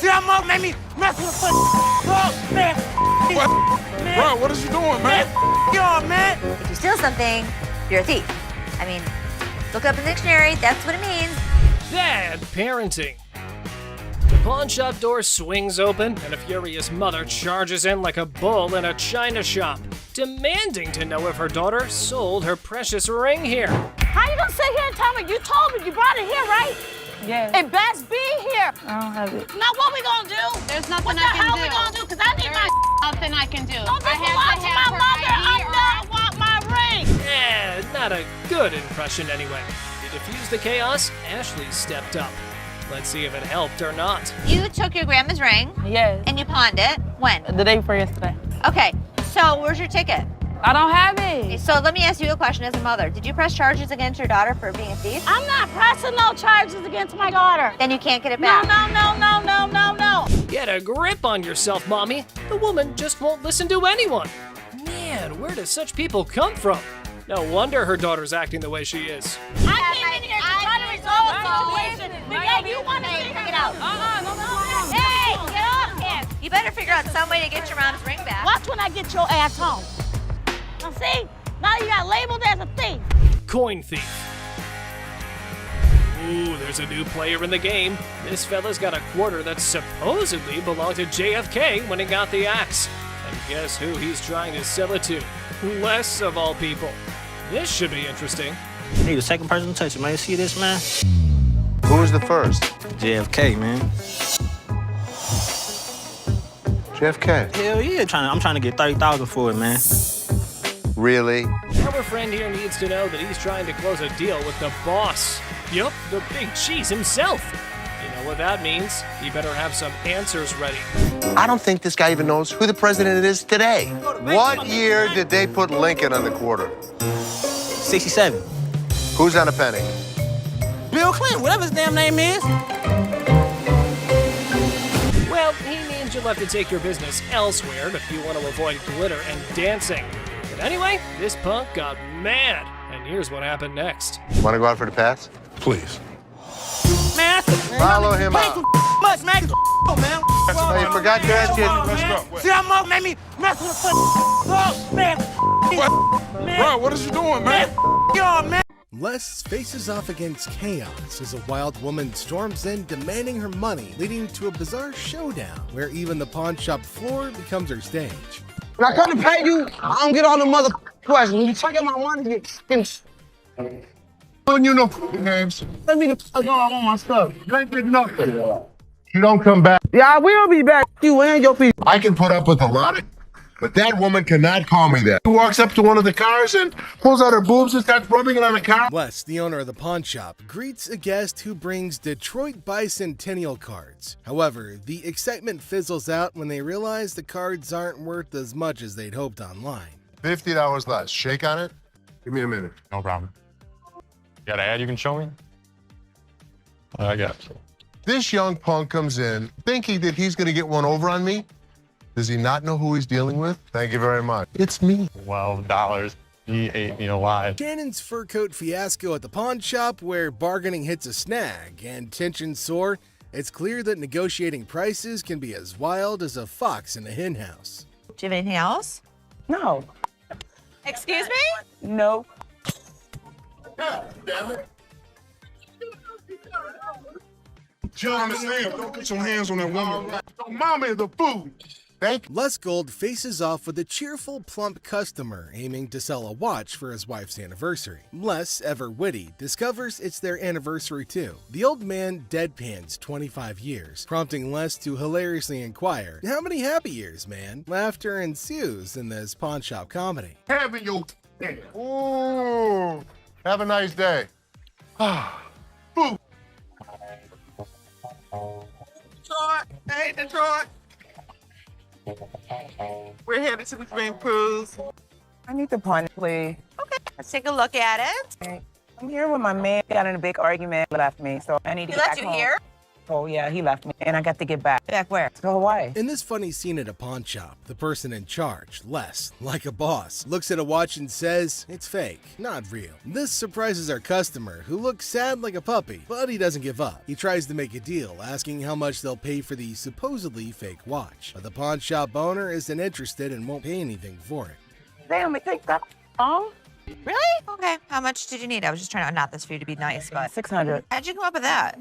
See that mug made me mess with the oh, man. Man. Bro, what is you doing, man? Yo, man. If you steal something, you're a thief. I mean, look up in the dictionary, that's what it means. Bad parenting. The pawn shop door swings open, and a furious mother charges in like a bull in a china shop, demanding to know if her daughter sold her precious ring here. How you gonna sit here and tell me? You told me you brought it here, right? Yeah. It best be here. I don't have it. Now what we gonna do? There's nothing what I can do. What the hell we gonna do? Because I need my nothing I can do. Don't just belong to my mother. I want my ring. Not a good impression anyway. To defuse the chaos, Ashley stepped up. Let's see if it helped or not. You took your grandma's ring. Yes. And you pawned it. When? The day before yesterday. Okay, so where's your ticket? I don't have it. So let me ask you a question as a mother. Did you press charges against your daughter for being a thief? I'm not pressing no charges against my daughter. Then you can't get it back. No. Get a grip on yourself, Mommy. The woman just won't listen to anyone. Man, where do such people come from? No wonder her daughter's acting the way she is. I came in here to try to resolve the situation, but yeah, you want to figure it out. No. Hey, get off him. You better figure out some way to get your mom's ring back. Watch when I get your ass home. Now see, now you got labeled as a thief. Coin thief. Ooh, there's a new player in the game. This fella's got a quarter that supposedly belonged to JFK when he got the axe. And guess who he's trying to sell it to? Les, of all people. This should be interesting. I need a second person to touch it, man. You see this, man? Who was the first? JFK, man. JFK? Hell yeah, I'm trying to get $30,000 for it, man. Really? Our friend here needs to know that he's trying to close a deal with the boss. Yup, the big cheese himself. You know what that means? He better have some answers ready. I don't think this guy even knows who the president is today. What year did they put Lincoln on the quarter? 67. Who's on a penny? Bill Clinton, whatever his damn name is. Well, he means you'll have to take your business elsewhere if you want to avoid glitter and dancing. But anyway, this punk got mad, and here's what happened next. Want to go out for the pass? Please. Man, Follow him out. much, man. Man. Oh, you forgot to ask you. Let's go. See that mug made me mess with the oh, man. Bro, what is you doing, man? Yo, man. Les faces off against chaos as a wild woman storms in demanding her money, leading to a bizarre showdown where even the pawn shop floor becomes her stage. When I come to pay you, I don't get all the mother questions. When you take my money, You know names. let me the fuck go. I want my stuff. You ain't getting nothing. You don't come back. Yeah, I will be back. You and your people. I can put up with a lot of, but that woman cannot call me that. She walks up to one of the cars and pulls out her boobs and starts rubbing it on the car. Les, the owner of the pawn shop, greets a guest who brings Detroit bicentennial cards. However, the excitement fizzles out when they realize the cards aren't worth as much as they'd hoped online. $50 less. Shake on it. Give me a minute. No problem. Got an ad you can show me? I got you. This young punk comes in thinking that he's going to get one over on me. Does he not know who he's dealing with? Thank you very much. It's me. $12. He ate me alive. Shannon's fur coat fiasco at the pawn shop where bargaining hits a snag and tensions soar. It's clear that negotiating prices can be as wild as a fox in a henhouse. Do you have anything else? No. Excuse me? No. Damn it. John, don't get your hands on that woman. Mama is the food. Thank you. Les Gold faces off with a cheerful, plump customer aiming to sell a watch for his wife's anniversary. Les, ever witty, discovers it's their anniversary too. The old man deadpans 25 years, prompting Les to hilariously inquire, "How many happy years, man?" Laughter ensues in this pawn shop comedy. Having your day. Ooh. Have a nice day. Food. Detroit. Hey, Detroit. We're headed to the Green Cruise. I need the pawn, please. Okay, let's take a look at it. Okay. I'm here with my man. Got in a big argument, left me, so I need to He get left back you home. here? Oh, yeah, he left me, and I got to get back. Back where? To Hawaii. In this funny scene at a pawn shop, the person in charge, Les, like a boss, looks at a watch and says, it's fake, not real. This surprises our customer, who looks sad like a puppy, but he doesn't give up. He tries to make a deal, asking how much they'll pay for the supposedly fake watch. But the pawn shop owner isn't interested and won't pay anything for it. Damn, it takes that long? Really? Okay. How much did you need? I was just trying to unknot this for you to be nice, but... $600. How'd you come up with that?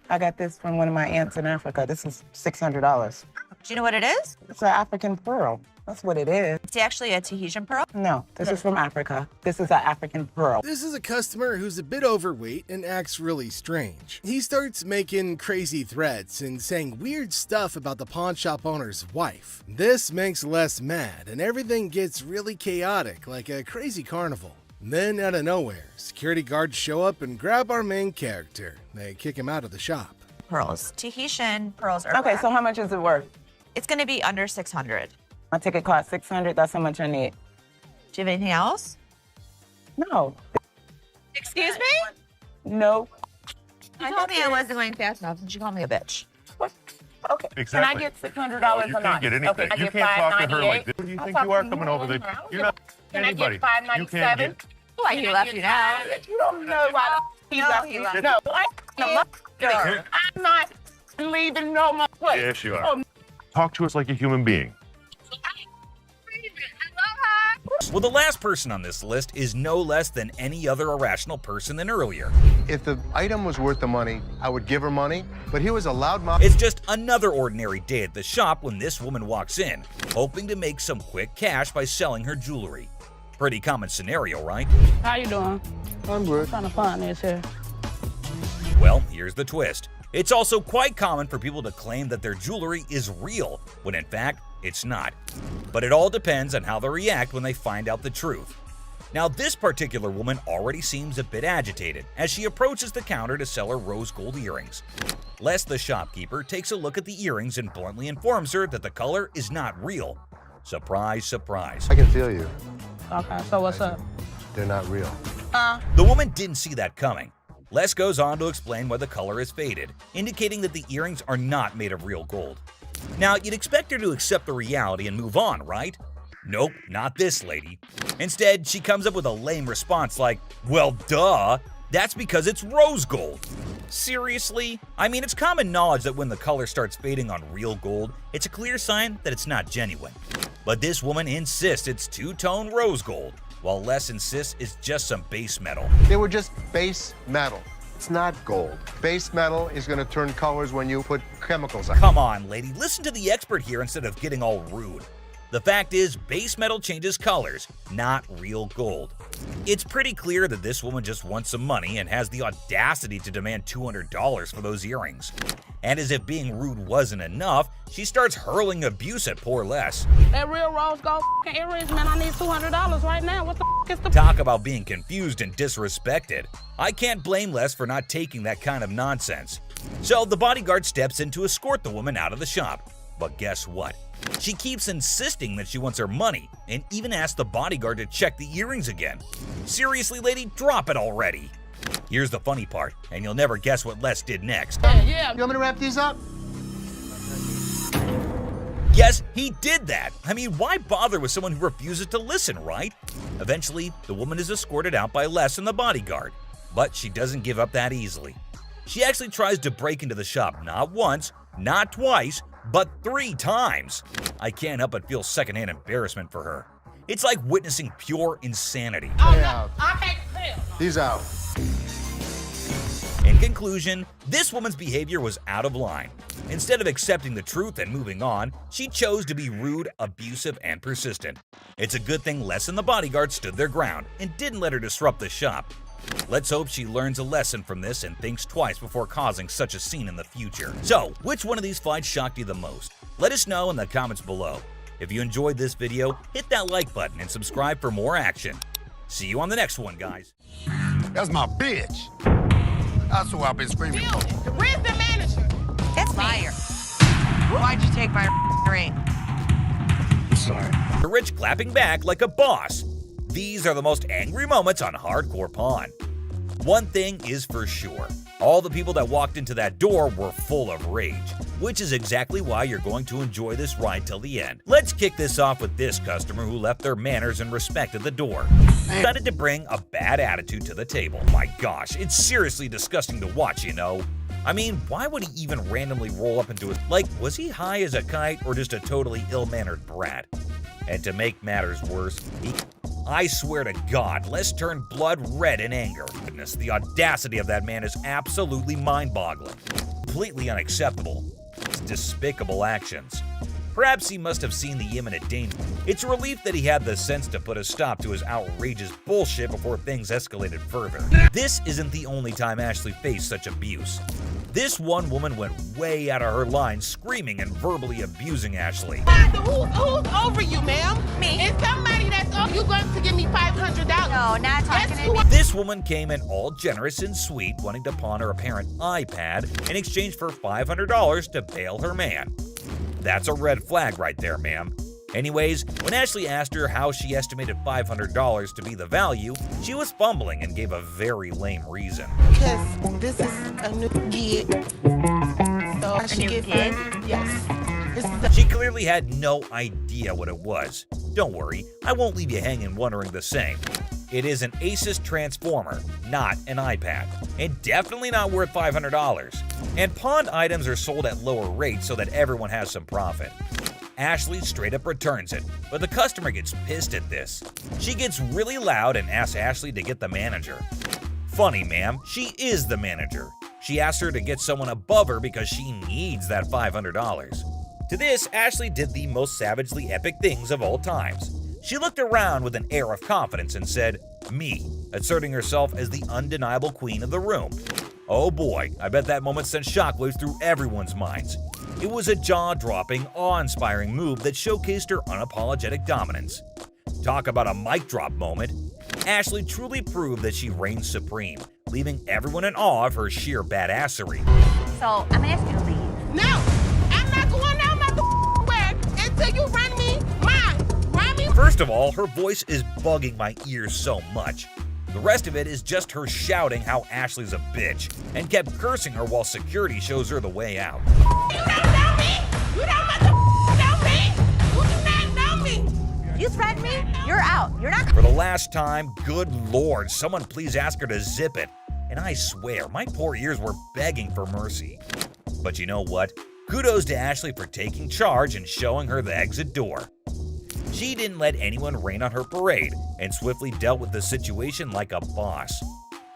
I got this from one of my aunts in Africa. This is $600. Do you know what it is? It's an African pearl. That's what it is. It's actually a Tahitian pearl. No, this is from Africa. This is an African pearl. This is a customer who's a bit overweight and acts really strange. He starts making crazy threats and saying weird stuff about the pawn shop owner's wife. This makes Les mad and everything gets really chaotic, like a crazy carnival. Then, out of nowhere, security guards show up and grab our main character. They kick him out of the shop. Pearls. Tahitian pearls are Okay, black. so how much is it worth? It's going to be under 600. My ticket cost $600. That's how much I need. Do you have anything else? No. Excuse me? No. You told me I wasn't going fast enough, and she called me a bitch. Okay. Exactly. Can I get $600 You a can't month? get anything. Okay, I You get can't talk to her like $598. this. Who do you I'll think talk you are to coming over there? I don't You're not Can I anybody. get $597? You can't get. Like he left you now. You don't know why he No, left he me. left. No, I'm not leaving no more place. Yes, you are. Oh, Talk to us like a human being. Well, the last person on this list is no less than any other irrational person than earlier. If the item was worth the money, I would give her money, but he was a loudmouth. It's just another ordinary day at the shop when this woman walks in, hoping to make some quick cash by selling her jewelry. Pretty common scenario, right? How you doing? I'm good. Trying to find this here. Well, here's the twist. It's also quite common for people to claim that their jewelry is real, when in fact, it's not. But it all depends on how they react when they find out the truth. Now, this particular woman already seems a bit agitated as she approaches the counter to sell her rose gold earrings. Les, the shopkeeper, takes a look at the earrings and bluntly informs her that the color is not real. Surprise, surprise. I can feel you. Okay, so what's up? They're not real. The woman didn't see that coming. Les goes on to explain why the color is faded, indicating that the earrings are not made of real gold. Now, you'd expect her to accept the reality and move on, right? Nope, not this lady. Instead, she comes up with a lame response like, well, duh, that's because it's rose gold. Seriously? I mean, it's common knowledge that when the color starts fading on real gold, it's a clear sign that it's not genuine. But this woman insists it's two-tone rose gold, while Les insists it's just some base metal. They were just base metal. It's not gold. Base metal is going to turn colors when you put chemicals on it. Come on, lady, listen to the expert here instead of getting all rude. The fact is, base metal changes colors, not real gold. It's pretty clear that this woman just wants some money and has the audacity to demand $200 for those earrings. And as if being rude wasn't enough, she starts hurling abuse at poor Les. That real rose gold earrings, man, I need $200 right now. What the is the... Talk about being confused and disrespected. I can't blame Les for not taking that kind of nonsense. So the bodyguard steps in to escort the woman out of the shop. But guess what? She keeps insisting that she wants her money and even asks the bodyguard to check the earrings again. Seriously, lady, drop it already. Here's the funny part, and you'll never guess what Les did next. Yeah. You want me to wrap these up? Yes, he did that. I mean, why bother with someone who refuses to listen, right? Eventually, the woman is escorted out by Les and the bodyguard. But she doesn't give up that easily. She actually tries to break into the shop not once, not twice, but 3 times. I can't help but feel secondhand embarrassment for her. It's like witnessing pure insanity. Yeah. I can't tell. He's out. In conclusion, this woman's behavior was out of line. Instead of accepting the truth and moving on, she chose to be rude, abusive, and persistent. It's a good thing Les and the bodyguard stood their ground and didn't let her disrupt the shop. Let's hope she learns a lesson from this and thinks twice before causing such a scene in the future. So, which one of these fights shocked you the most? Let us know in the comments below. If you enjoyed this video, hit that like button and subscribe for more action. See you on the next one, guys. That's my bitch. That's who I've been screaming for. Where's the manager? That's fire. Why'd you take my ring? I'm sorry. The rich clapping back like a boss. These are the most angry moments on Hardcore Pawn. One thing is for sure, All the people that walked into that door were full of rage, which is exactly why you're going to enjoy this ride till the end. Let's kick this off with this customer who left their manners and respect at the door. Decided to bring a bad attitude to the table. My gosh, it's seriously disgusting to watch, you know. I mean, why would he even randomly roll up into it? Like, was he high as a kite or just a totally ill-mannered brat? And to make matters worse, I swear to God, Les turned blood red in anger. Goodness, the audacity of that man is absolutely mind-boggling. Completely unacceptable. His despicable actions. Perhaps he must have seen the imminent danger. It's a relief that he had the sense to put a stop to his outrageous bullshit before things escalated further. This isn't the only time Ashley faced such abuse. This one woman went way out of her line, screaming and verbally abusing Ashley. Who's over you, ma'am? Me. It's somebody that's over you going to give me $500. No, not talking to me. This woman came in all generous and sweet, wanting to pawn her apparent iPad in exchange for $500 to bail her man. That's a red flag right there, ma'am. Anyways, when Ashley asked her how she estimated $500 to be the value, she was fumbling and gave a very lame reason. Because this is a new gig. So I should get gig? Yes. This is She clearly had no idea what it was. Don't worry, I won't leave you hanging wondering the same. It is an Asus transformer, not an iPad, and definitely not worth $500. And pawned items are sold at lower rates so that everyone has some profit. Ashley straight up returns it, but the customer gets pissed at this. She gets really loud and asks Ashley to get the manager. Funny, ma'am, she is the manager. She asks her to get someone above her because she needs that $500. To this, Ashley did the most savagely epic things of all times. She looked around with an air of confidence and said, "Me," asserting herself as the undeniable queen of the room. Oh boy, I bet that moment sent shockwaves through everyone's minds. It was a jaw-dropping, awe-inspiring move that showcased her unapologetic dominance. Talk about a mic drop moment. Ashley truly proved that she reigns supreme, leaving everyone in awe of her sheer badassery. So, I'm gonna ask you to leave. No! I'm not going out my way until you run me mine. Run me. First of all, her voice is bugging my ears so much. The rest of it is just her shouting how Ashley's a bitch, and kept cursing her while security shows her the way out. You don't know me. You don't know me. You do not know me. You threaten me? You're out. You're not. For the last time, good lord, someone please ask her to zip it. And I swear, my poor ears were begging for mercy. But you know what? Kudos to Ashley for taking charge and showing her the exit door. She didn't let anyone rain on her parade and swiftly dealt with the situation like a boss.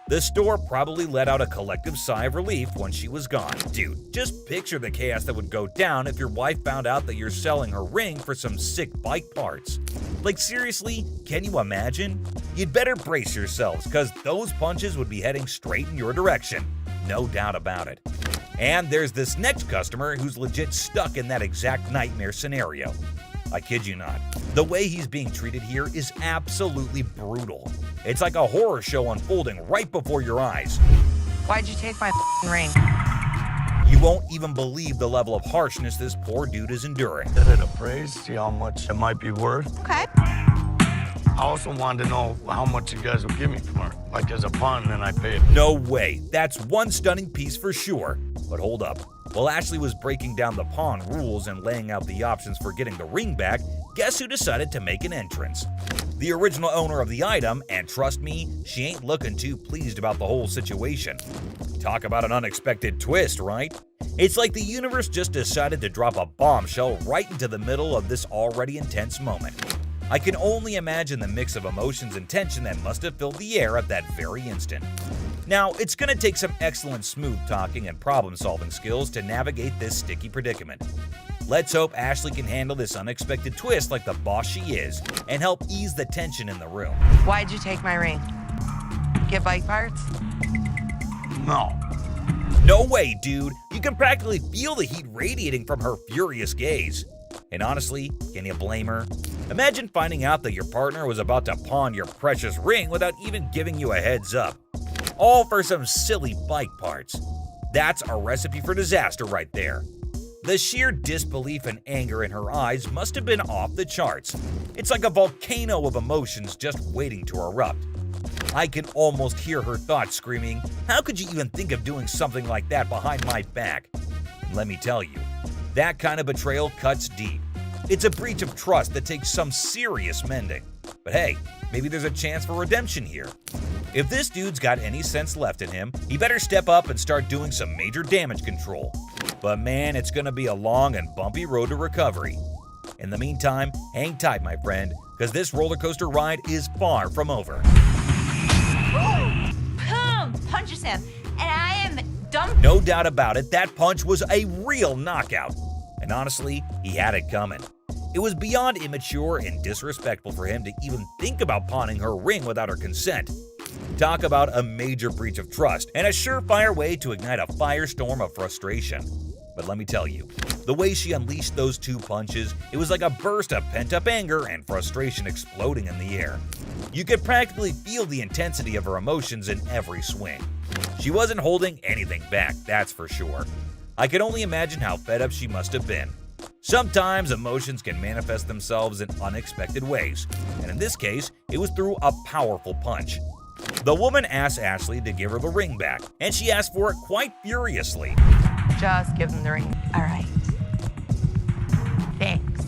The store probably let out a collective sigh of relief when she was gone. Dude, just picture the chaos that would go down if your wife found out that you're selling her ring for some sick bike parts. Like seriously, can you imagine? You'd better brace yourselves, because those punches would be heading straight in your direction. No doubt about it. And there's this next customer who's legit stuck in that exact nightmare scenario. I kid you not. The way he's being treated here is absolutely brutal. It's like a horror show unfolding right before your eyes. Why'd you take my ring? You won't even believe the level of harshness this poor dude is enduring. Get it appraised, see how much it might be worth. Okay. I also wanted to know how much you guys would give me for it. Like as a pawn, and then I pay it. No way. That's one stunning piece for sure. But hold up. While Ashley was breaking down the pawn rules and laying out the options for getting the ring back, guess who decided to make an entrance? The original owner of the item, and trust me, she ain't looking too pleased about the whole situation. Talk about an unexpected twist, right? It's like the universe just decided to drop a bombshell right into the middle of this already intense moment. I can only imagine the mix of emotions and tension that must have filled the air at that very instant. Now, it's going to take some excellent smooth talking and problem-solving skills to navigate this sticky predicament. Let's hope Ashley can handle this unexpected twist like the boss she is and help ease the tension in the room. Why'd you take my ring? Get bike parts? No. No way, dude. You can practically feel the heat radiating from her furious gaze. And honestly, can you blame her? Imagine finding out that your partner was about to pawn your precious ring without even giving you a heads up. All for some silly bike parts. That's a recipe for disaster right there. The sheer disbelief and anger in her eyes must have been off the charts. It's like a volcano of emotions just waiting to erupt. I can almost hear her thoughts screaming, "How could you even think of doing something like that behind my back?" Let me tell you, that kind of betrayal cuts deep. It's a breach of trust that takes some serious mending. But hey, maybe there's a chance for redemption here. If this dude's got any sense left in him, he better step up and start doing some major damage control. But man, it's gonna be a long and bumpy road to recovery. In the meantime, hang tight, my friend, because this roller coaster ride is far from over. Boom! Punches him, and I am dumb. No doubt about it, that punch was a real knockout. And honestly, he had it coming. It was beyond immature and disrespectful for him to even think about pawning her ring without her consent. Talk about a major breach of trust and a surefire way to ignite a firestorm of frustration. But let me tell you, the way she unleashed those 2 punches, it was like a burst of pent-up anger and frustration exploding in the air. You could practically feel the intensity of her emotions in every swing. She wasn't holding anything back, that's for sure. I can only imagine how fed up she must have been. Sometimes emotions can manifest themselves in unexpected ways, and in this case, it was through a powerful punch. The woman asked Ashley to give her the ring back, and she asked for it quite furiously. Just give them the ring. All right. Thanks.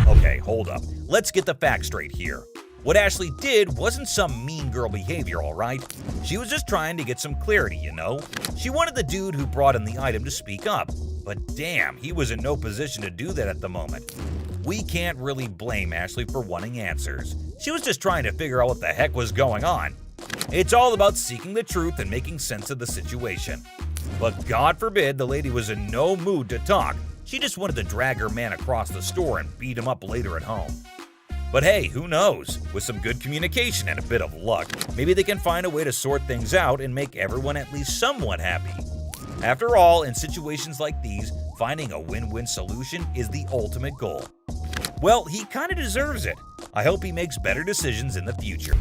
Okay, hold up. Let's get the facts straight here. What Ashley did wasn't some mean girl behavior, alright? She was just trying to get some clarity, you know? She wanted the dude who brought in the item to speak up, but damn, he was in no position to do that at the moment. We can't really blame Ashley for wanting answers. She was just trying to figure out what the heck was going on. It's all about seeking the truth and making sense of the situation. But God forbid the lady was in no mood to talk. She just wanted to drag her man across the store and beat him up later at home. But hey, who knows? With some good communication and a bit of luck, maybe they can find a way to sort things out and make everyone at least somewhat happy. After all, in situations like these, finding a win-win solution is the ultimate goal. Well, he kinda deserves it. I hope he makes better decisions in the future.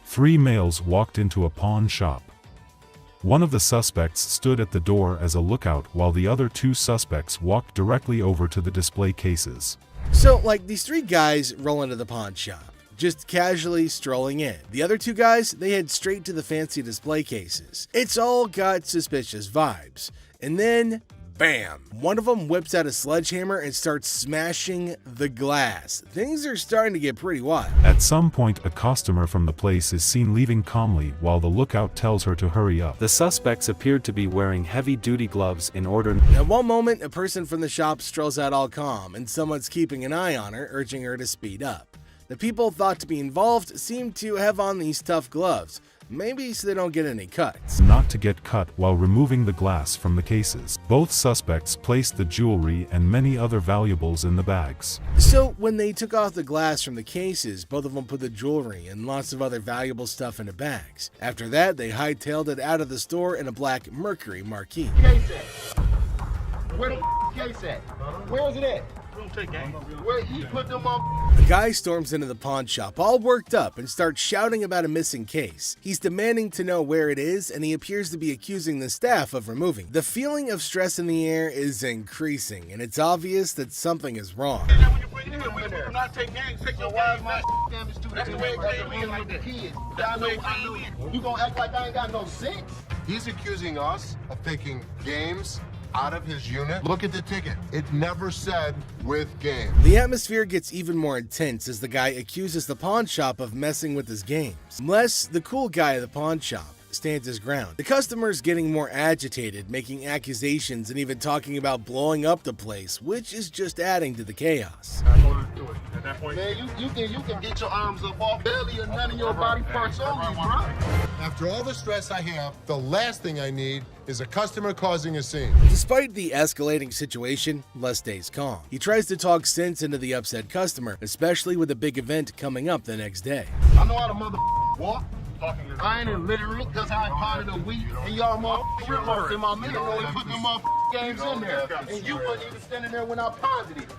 3 males walked into a pawn shop. One of the suspects stood at the door as a lookout while the other 2 suspects walked directly over to the display cases. So, like, these 3 guys roll into the pawn shop, just casually strolling in. The other 2 guys, they head straight to the fancy display cases. It's all got suspicious vibes. And then, bam! One of them whips out a sledgehammer and starts smashing the glass. Things are starting to get pretty wild. At some point, a customer from the place is seen leaving calmly while the lookout tells her to hurry up. The suspects appeared to be wearing heavy-duty gloves in order. At one moment, a person from the shop strolls out all calm, and someone's keeping an eye on her, urging her to speed up. The people thought to be involved seem to have on these tough gloves, maybe so they don't get any cuts. Not to get cut while removing the glass from the cases. Both suspects placed the jewelry and many other valuables in the bags. So when they took off the glass from the cases, both of them put the jewelry and lots of other valuable stuff into bags. After that, they hightailed it out of the store in a black Mercury marquee. Case at? Where the case at? Where is it at? Where he put them on? The guy storms into the pawn shop all worked up and starts shouting about a missing case. He's demanding to know where it is, and he appears to be accusing the staff of removing it. The feeling of stress in the air is increasing, and it's obvious that something is wrong. We do not take games. Take your wild man. That's the way it came in like the kids. You gonna act like I ain't got no sense? He's accusing us of taking games out of his unit. Look at the ticket. It never said with game. The atmosphere gets even more intense as the guy accuses the pawn shop of messing with his games. Les, the cool guy at the pawn shop, stands his ground. The customer's getting more agitated, making accusations and even talking about blowing up the place, which is just adding to the chaos. At that point, man, you can get your arms up off belly and none of your body parts only, bro. After all the stress I have, the last thing I need is a customer causing a scene. Despite the escalating situation, Les stays calm. He tries to talk sense into the upset customer, especially with a big event coming up the next day. I know how to walk. I ain't illiterate because I potted a week and y'all motherfuckers in my middle row and put them games in there. And you wasn't even standing there when I posited it.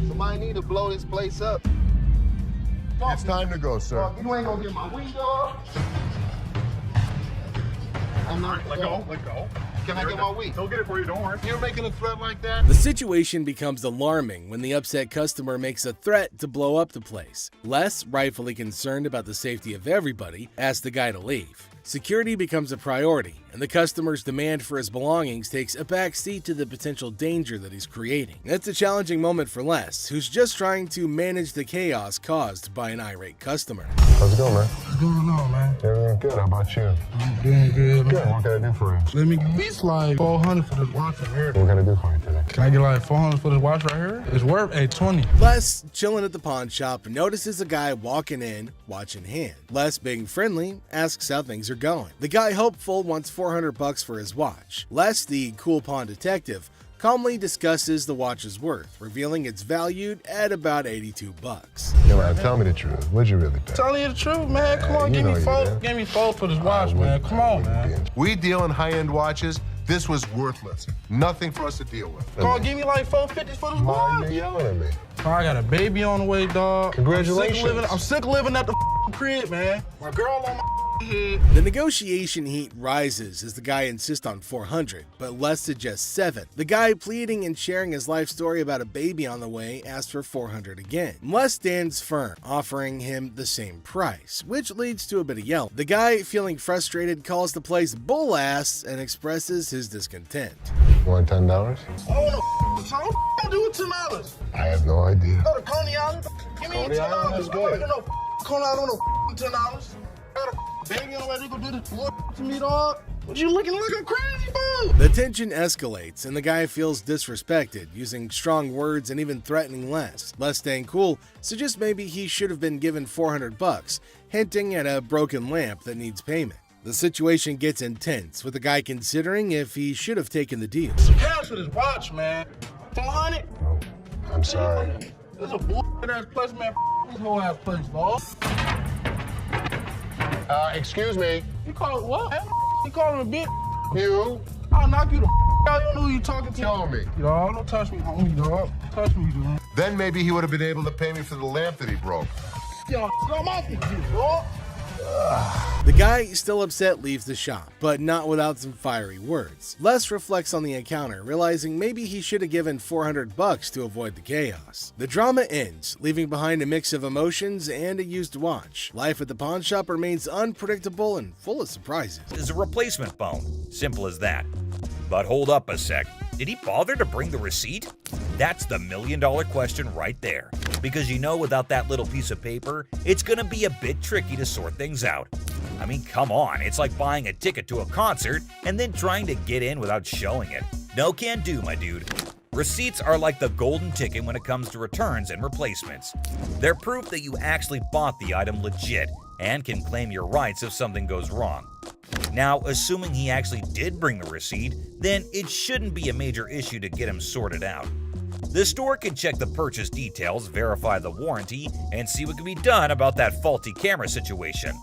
Somebody need to blow this place up. It's time to go, sir. You ain't gonna get my window up. I'm not. Let go. Can I get my weed? He'll get it for you, don't worry. You're making a threat like that? The situation becomes alarming when the upset customer makes a threat to blow up the place. Les, rightfully concerned about the safety of everybody, asks the guy to leave. Security becomes a priority, and the customer's demand for his belongings takes a back seat to the potential danger that he's creating. It's a challenging moment for Les, who's just trying to manage the chaos caused by an irate customer. How's it going, man? What's going on, man? Everything good. How about you? I'm doing good, man. Good. What can I do for you? Let me get at least like 400 for this watch right here. What can I do for you today? Can I get like 400 for this watch right here? It's worth $820. Les, chilling at the pawn shop, notices a guy walking in, watch in hand. Les, being friendly, asks how things are going. The guy, hopeful, wants $400 for his watch. Les, the cool pawn detective, calmly discusses the watch's worth, revealing it's valued at about $82. Yeah, man, tell me the truth. What'd you really pay? Telling you the truth, man. Come on, give me four for this watch, man. Come on, man. We deal in high-end watches. This was worthless. Nothing for us to deal with. Come on, give me like $450 for this watch. Me. I got a baby on the way, dog. Congratulations. I'm sick of living at the crib, man. My girl on my head. The negotiation heat rises as the guy insists on $400, but Les suggests $7. The guy, pleading and sharing his life story about a baby on the way, asks for $400 again. Les stands firm, offering him the same price, which leads to a bit of yelling. The guy, feeling frustrated, calls the place bull ass and expresses his discontent. You want $10? Oh, no, what do with $10? I have no idea. Go to Coney Island. Give me Coney Island is good. Coney Island, $10. Got a baby on the way, they gonna do this to me, dog. What you looking like a crazy fool? The tension escalates, and the guy feels disrespected, using strong words and even threatening Les. Les, staying cool, suggests maybe he should have been given $400, hinting at a broken lamp that needs payment. The situation gets intense, with the guy considering if he should have taken the deal. Some cash for this watch, man. 400? Oh, I'm sorry. This is a bullshit-ass place, man. This whole ass place, dog. Excuse me. You call it what? You call him a bitch? You? I'll knock you the out. You don't know who you talking to. Tell me. Dog, don't touch me, homie, dog. Touch me, dude. Then maybe he would have been able to pay me for the lamp that he broke. Yo, I'm off you, dog. The guy, still upset, leaves the shop, but not without some fiery words. Les reflects on the encounter, realizing maybe he should have given $400 to avoid the chaos. The drama ends, leaving behind a mix of emotions and a used watch. Life at the pawn shop remains unpredictable and full of surprises. Is a replacement phone. Simple as that. But hold up a sec. Did he bother to bring the receipt? That's the million-dollar question right there. Because you know, without that little piece of paper, it's gonna be a bit tricky to sort things out. I mean, come on, it's like buying a ticket to a concert and then trying to get in without showing it. No can do, my dude. Receipts are like the golden ticket when it comes to returns and replacements. They're proof that you actually bought the item legit and can claim your rights if something goes wrong. Now, assuming he actually did bring the receipt, then it shouldn't be a major issue to get him sorted out. The store can check the purchase details, verify the warranty, and see what can be done about that faulty camera situation.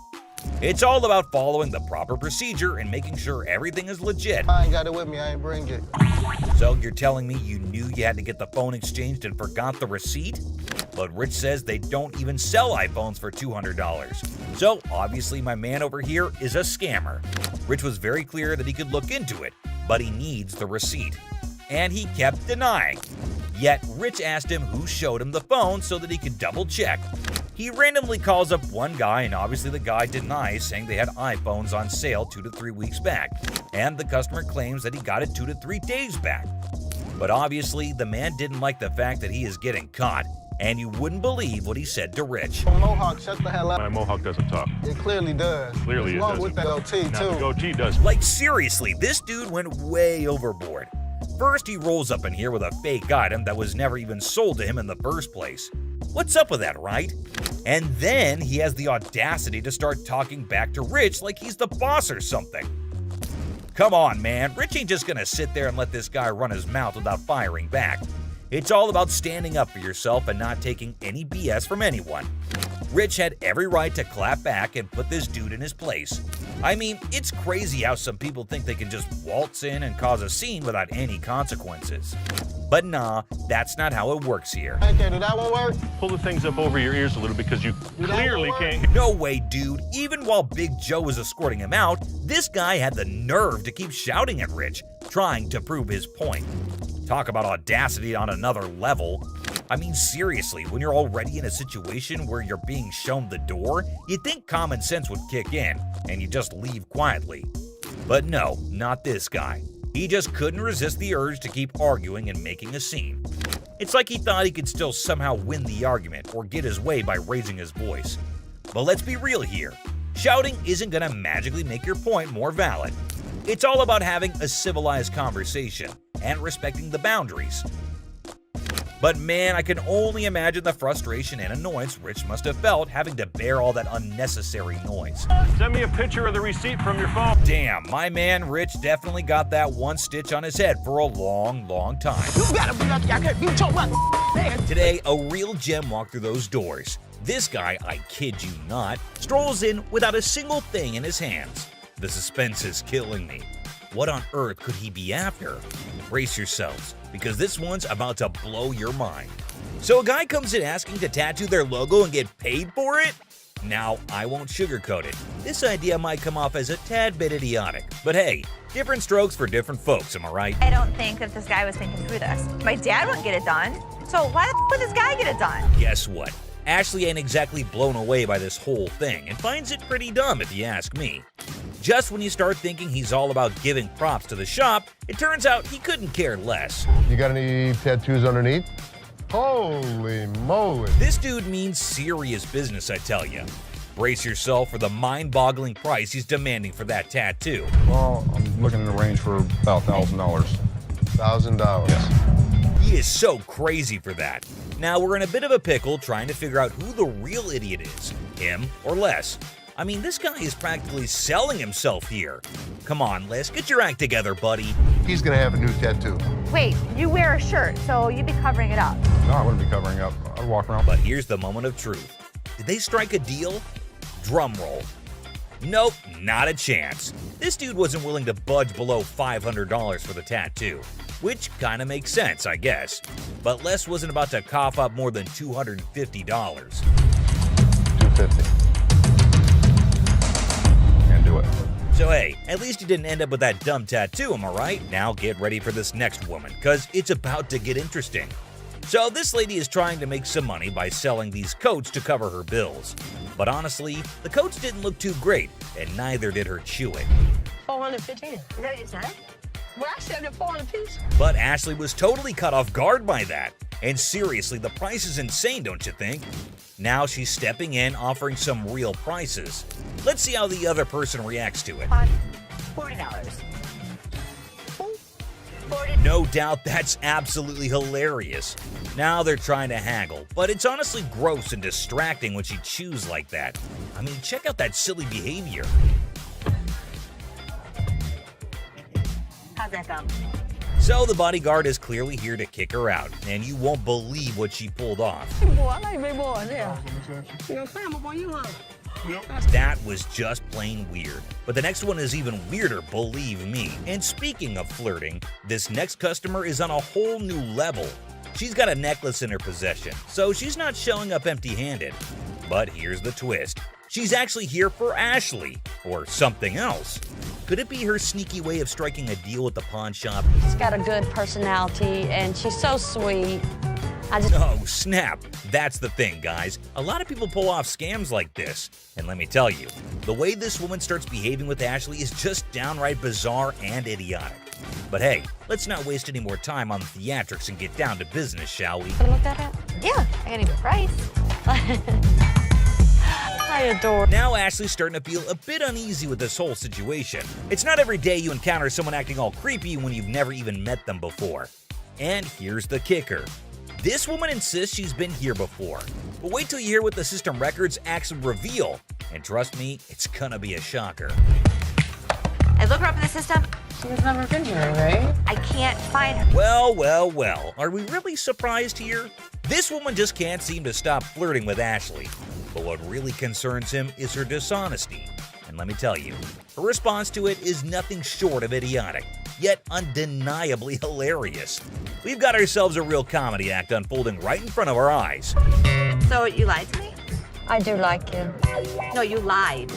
It's all about following the proper procedure and making sure everything is legit. I ain't got it with me, I ain't bring it. So you're telling me you knew you had to get the phone exchanged and forgot the receipt? But Rich says they don't even sell iPhones for $200. So obviously my man over here is a scammer. Rich was very clear that he could look into it, but he needs the receipt. And he kept denying. Yet Rich asked him who showed him the phone so that he could double check. He randomly calls up one guy, and obviously the guy denies, saying they had iPhones on sale 2 to 3 weeks back, and the customer claims that he got it 2 to 3 days back. But obviously the man didn't like the fact that he is getting caught, and you wouldn't believe what he said to Rich. Mohawk, shut the hell up. My mohawk doesn't talk. It clearly does. Clearly it doesn't. With that goatee, now, too. the goatee does. Like seriously, this dude went way overboard. First, he rolls up in here with a fake item that was never even sold to him in the first place. What's up with that, right? And then he has the audacity to start talking back to Rich like he's the boss or something. Come on, man. Rich ain't just gonna sit there and let this guy run his mouth without firing back. It's all about standing up for yourself and not taking any BS from anyone. Rich had every right to clap back and put this dude in his place. I mean, it's crazy how some people think they can just waltz in and cause a scene without any consequences. But nah, that's not how it works here. Okay, did that one work? Pull the things up over your ears a little because you clearly can't. No way, dude. Even while Big Joe was escorting him out, this guy had the nerve to keep shouting at Rich. trying to prove his point. Talk about audacity on another level. I mean, seriously, when you're already in a situation where you're being shown the door, you'd think common sense would kick in, and you just leave quietly. But no, not this guy. He just couldn't resist the urge to keep arguing and making a scene. It's like he thought he could still somehow win the argument or get his way by raising his voice. But let's be real here. Shouting isn't gonna magically make your point more valid. It's all about having a civilized conversation and respecting the boundaries. But man, I can only imagine the frustration and annoyance Rich must have felt having to bear all that unnecessary noise. Send me a picture of the receipt from your phone. Damn, my man Rich definitely got that one stitch on his head for a long, long time. You better be lucky I can't be talking about man. Today, a real gem walked through those doors. This guy, I kid you not, strolls in without a single thing in his hands. The suspense is killing me. What on earth could he be after? Brace yourselves, because this one's about to blow your mind. So a guy comes in asking to tattoo their logo and get paid for it? Now, I won't sugarcoat it. This idea might come off as a tad bit idiotic, but hey, different strokes for different folks, am I right? I don't think that this guy was thinking through this. My dad wouldn't get it done, so why the would this guy get it done? Guess what? Ashley ain't exactly blown away by this whole thing and finds it pretty dumb if you ask me. Just when you start thinking he's all about giving props to the shop, it turns out he couldn't care less. You got any tattoos underneath? Holy moly. This dude means serious business, I tell ya. Brace yourself for the mind-boggling price he's demanding for that tattoo. Well, I'm looking in the range for about $1,000. $1,000. Yes. He is so crazy for that. Now we're in a bit of a pickle trying to figure out who the real idiot is, him or Les. I mean, this guy is practically selling himself here. Come on, Les, get your act together, buddy. He's gonna have a new tattoo. Wait, you wear a shirt, so you'd be covering it up. No, I wouldn't be covering up. I'd walk around. But here's the moment of truth. Did they strike a deal? Drum roll. Nope, not a chance. This dude wasn't willing to budge below $500 for the tattoo, which kind of makes sense, I guess. But Les wasn't about to cough up more than $250. $250. Can't do it. So hey, at least you didn't end up with that dumb tattoo, am I right? Now get ready for this next woman, cause it's about to get interesting. So this lady is trying to make some money by selling these coats to cover her bills. But honestly, the coats didn't look too great, and neither did her chewing. 415. Is that what you said? Well, I said it 400 piece. But Ashley was totally caught off guard by that. And seriously, the price is insane, don't you think? Now she's stepping in, offering some real prices. Let's see how the other person reacts to it. $40. No doubt that's absolutely hilarious. Now they're trying to haggle, but it's honestly gross and distracting when she chews like that. I mean, check out that silly behavior. How's that go? So the bodyguard is clearly here to kick her out, and you won't believe what she pulled off. That was just plain weird. But the next one is even weirder, believe me. And speaking of flirting, this next customer is on a whole new level. She's got a necklace in her possession, so she's not showing up empty-handed. But here's the twist. She's actually here for Ashley, or something else. Could it be her sneaky way of striking a deal with the pawn shop? She's got a good personality, and she's so sweet. Oh, snap. That's the thing, guys. A lot of people pull off scams like this. And let me tell you, the way this woman starts behaving with Ashley is just downright bizarre and idiotic. But hey, let's not waste any more time on the theatrics and get down to business, shall we? Can I look that up? Yeah, I got even a price. I adore. Now Ashley's starting to feel a bit uneasy with this whole situation. It's not every day you encounter someone acting all creepy when you've never even met them before. And here's the kicker. This woman insists she's been here before, but wait till you hear what the system records actually reveal, and trust me, it's gonna be a shocker. I look her up in the system. She's never been here, right? I can't find her. Well, are we really surprised here? This woman just can't seem to stop flirting with Ashley, but what really concerns him is her dishonesty. And let me tell you, her response to it is nothing short of idiotic, yet undeniably hilarious. We've got ourselves a real comedy act unfolding right in front of our eyes. So you lied to me? I do like you. No, you lied.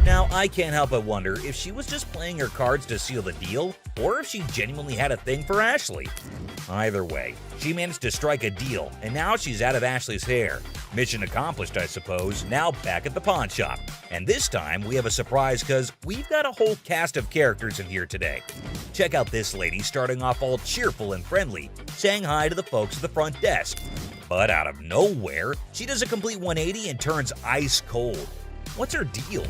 Now, I can't help but wonder if she was just playing her cards to seal the deal, or if she genuinely had a thing for Ashley. Either way, she managed to strike a deal, and now she's out of Ashley's hair. Mission accomplished, I suppose, now back at the pawn shop. And this time, we have a surprise because we've got a whole cast of characters in here today. Check out this lady starting off all cheerful and friendly, saying hi to the folks at the front desk. But out of nowhere, she does a complete 180 and turns ice cold. What's her deal?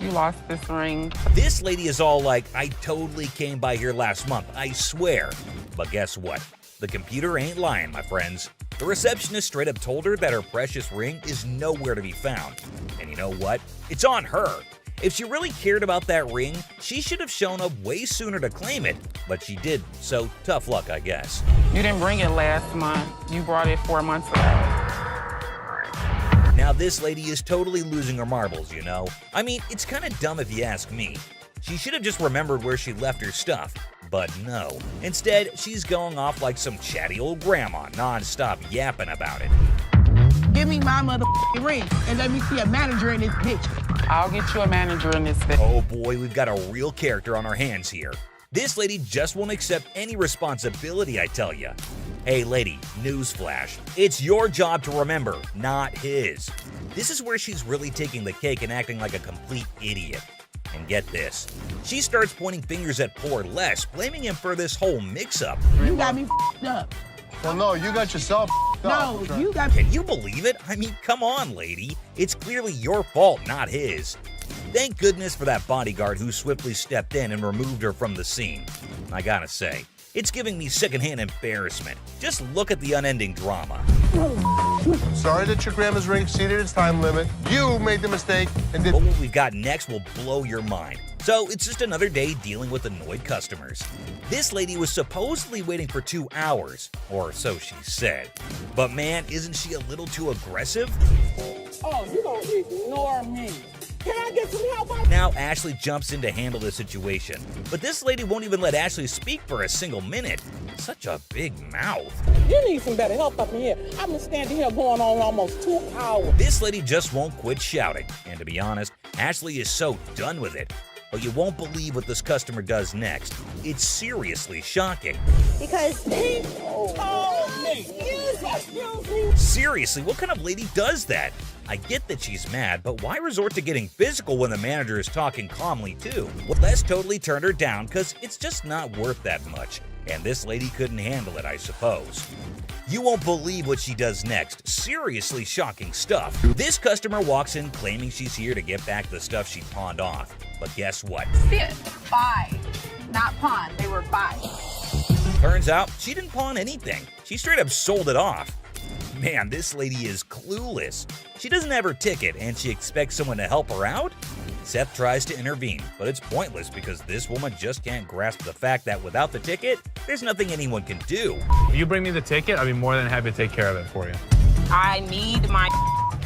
You lost this ring. This lady is all like, I totally came by here last month, I swear. But guess what? The computer ain't lying, my friends. The receptionist straight up told her that her precious ring is nowhere to be found. And you know what? It's on her. If she really cared about that ring, she should have shown up way sooner to claim it, but she didn't, so tough luck, I guess. You didn't bring it last month. You brought it 4 months ago. Now this lady is totally losing her marbles, you know? I mean, it's kind of dumb if you ask me. She should have just remembered where she left her stuff, but no. Instead, she's going off like some chatty old grandma, non-stop yapping about it. Give me my motherfucking ring and let me see a manager in this picture. I'll get you a manager in this thing. Oh boy, we've got a real character on our hands here. This lady just won't accept any responsibility, I tell ya. Hey lady, newsflash. It's your job to remember, not his. This is where she's really taking the cake and acting like a complete idiot. And get this, she starts pointing fingers at poor Les, blaming him for this whole mix-up. You got me up. Well, no, you got yourself up. No, you got. Can you believe it? I mean, come on, lady. It's clearly your fault, not his. Thank goodness for that bodyguard who swiftly stepped in and removed her from the scene. I gotta say, it's giving me secondhand embarrassment. Just look at the unending drama. Sorry that your grandma's ring exceeded its time limit. You made the mistake and did. But what we've got next will blow your mind. So it's just another day dealing with annoyed customers. This lady was supposedly waiting for 2 hours, or so she said. But man, isn't she a little too aggressive? Oh, you gonna ignore me. Can I get some help? Now Ashley jumps in to handle the situation, but this lady won't even let Ashley speak for a single minute. Such a big mouth. You need some better help up in here. I've been standing here going on almost 2 hours. This lady just won't quit shouting, and to be honest, Ashley is so done with it. But you won't believe what this customer does next. It's seriously shocking. Because he told me. Excuse me. Seriously, what kind of lady does that? I get that she's mad, but why resort to getting physical when the manager is talking calmly too? Well, Les totally turned her down because it's just not worth that much. And this lady couldn't handle it, I suppose. You won't believe what she does next. Seriously shocking stuff. This customer walks in claiming she's here to get back the stuff she pawned off. But guess what? Buy. Not pawn. They were buy. Turns out she didn't pawn anything. She straight up sold it off. Man, this lady is clueless. She doesn't have her ticket and she expects someone to help her out? Seth tries to intervene, but it's pointless because this woman just can't grasp the fact that without the ticket, there's nothing anyone can do. If you bring me the ticket, I'd be more than happy to take care of it for you. I need my.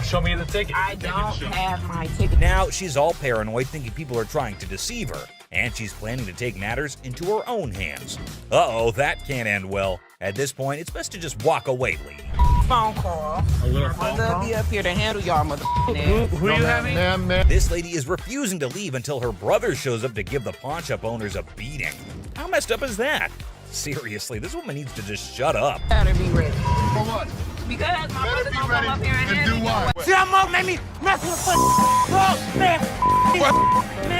Show me the ticket. I don't have my ticket. Now she's all paranoid, thinking people are trying to deceive her, and she's planning to take matters into her own hands. Uh-oh, that can't end well. At this point, it's best to just walk away, lady. Phone call. A little phone call? I'll be up here to handle y'all, Who you having? Ma'am. This lady is refusing to leave until her brother shows up to give the pawn shop owners a beating. How messed up is that? Seriously, this woman needs to just shut up. Better be ready. For what? Because my Better brother's be gonna ready come up here and to handle do you. what? See that mother made me mess with the dog, man.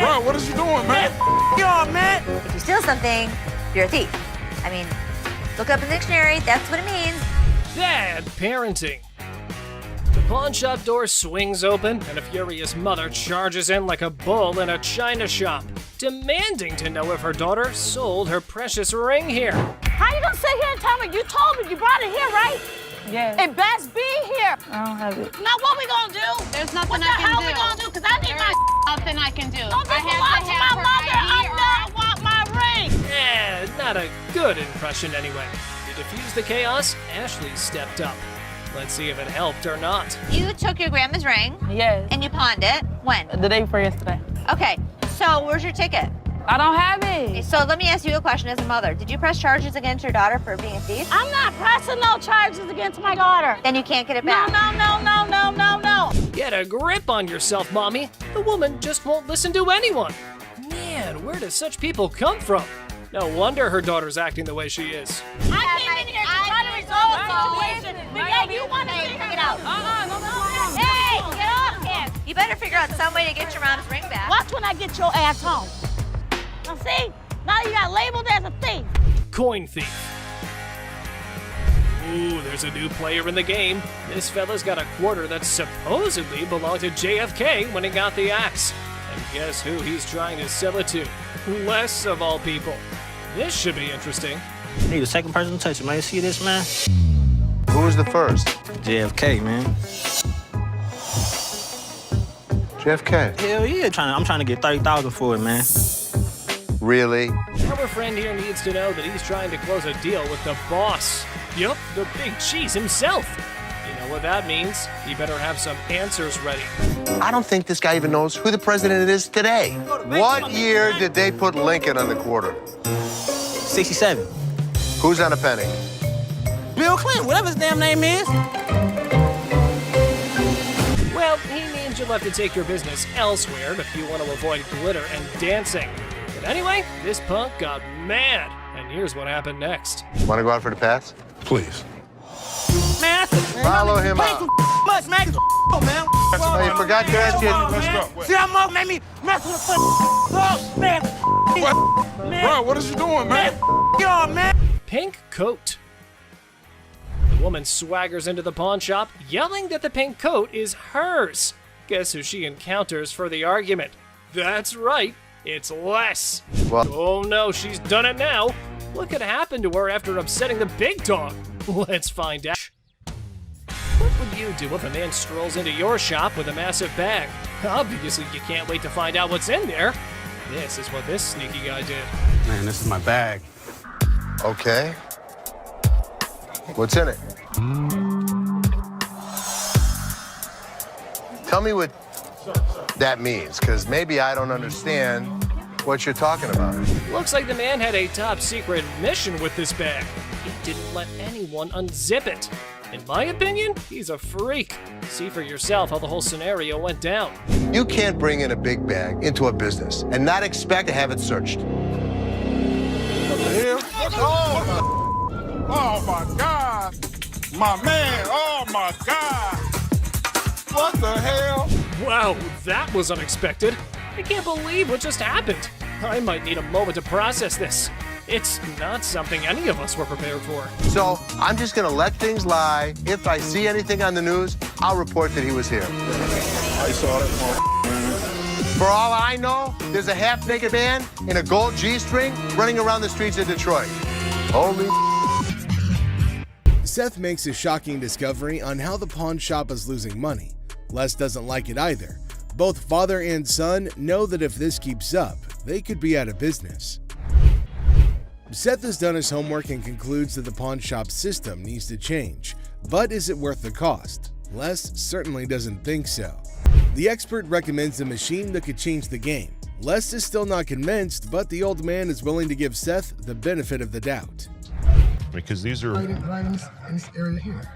Bro, what is you doing, man? Yo, man. If you steal something, you're a thief. I mean, look up in the dictionary, that's what it means. Bad parenting. The pawn shop door swings open, and a furious mother charges in like a bull in a china shop, demanding to know if her daughter sold her precious ring here. How you gonna sit here and tell me? You told me you brought it here, right? Yes. It best be here. I don't have it. Now what we gonna do? There's nothing What the I can hell do. we gonna do? Because I need my Nothing I can do. Don't I this belong to my mother. I want my ring. Not a good impression anyway. To diffuse the chaos, Ashley stepped up. Let's see if it helped or not. You took your grandma's ring. Yes. And you pawned it. When? The day before yesterday. Okay, so where's your ticket? I don't have it. So let me ask you a question as a mother. Did you press charges against your daughter for being a thief? I'm not pressing no charges against my daughter. Then you can't get it back. No. Get a grip on yourself, Mommy. The woman just won't listen to anyone. Man, where do such people come from? No wonder her daughter's acting the way she is. I came in here to try to resolve a situation. But yeah, you want to figure it out. No. Hey, get off him. You better figure out some way to get your mom's ring back. Watch when I get your ass home. Now see? Now you got labeled as a thief. Coin thief. Ooh, there's a new player in the game. This fella's got a quarter that supposedly belonged to JFK when he got the axe. And guess who he's trying to sell it to? Les, of all people. This should be interesting. Need a second person to touch it, man. You see this, man? Who was the first? JFK, man. JFK. Hell yeah, I'm trying to get $30,000 for it, man. Really? Our friend here needs to know that he's trying to close a deal with the boss. Yup, the big cheese himself. You know what that means? You better have some answers ready. I don't think this guy even knows who the president is today. What year did they put Lincoln on the quarter? 67. Who's on a penny? Bill Clinton, whatever his damn name is. Well, he means you'll have to take your business elsewhere if you want to avoid glitter and dancing. But anyway, this punk got mad, and here's what happened next. Want to go out for the pass? Please. Man, follow him out. Much, man. Man. Oh, you forgot to ask you. Let's go. See that mug made me mess with the oh, man. What? Bro, what is you doing, man? Get on, man. Pink coat. The woman swaggers into the pawn shop, yelling that the pink coat is hers. Guess who she encounters for the argument? That's right, it's Les. What? Oh no, she's done it now. What could happen to her after upsetting the big dog? Let's find out. What would you do if a man strolls into your shop with a massive bag? Obviously, you can't wait to find out what's in there. This is what this sneaky guy did. Man, this is my bag. Okay. What's in it? Tell me what that means, because maybe I don't understand what you're talking about. Looks like the man had a top secret mission with this bag. He didn't let anyone unzip it. In my opinion, he's a freak. See for yourself how the whole scenario went down. You can't bring in a big bag into a business and not expect to have it searched. What the hell? Oh my God. My man, oh my God. What the hell? Wow, that was unexpected. I can't believe what just happened. I might need a moment to process this. It's not something any of us were prepared for. So I'm just gonna let things lie. If I see anything on the news, I'll report that he was here. I saw that. For all I know, there's a half-naked man in a gold G-string running around the streets of Detroit. Holy. Seth makes a shocking discovery on how the pawn shop is losing money. Les doesn't like it either. Both father and son know that if this keeps up, they could be out of business. Seth has done his homework and concludes that the pawn shop system needs to change. But is it worth the cost? Les certainly doesn't think so. The expert recommends a machine that could change the game. Les is still not convinced, but the old man is willing to give Seth the benefit of the doubt. Because these are... Right in this area here.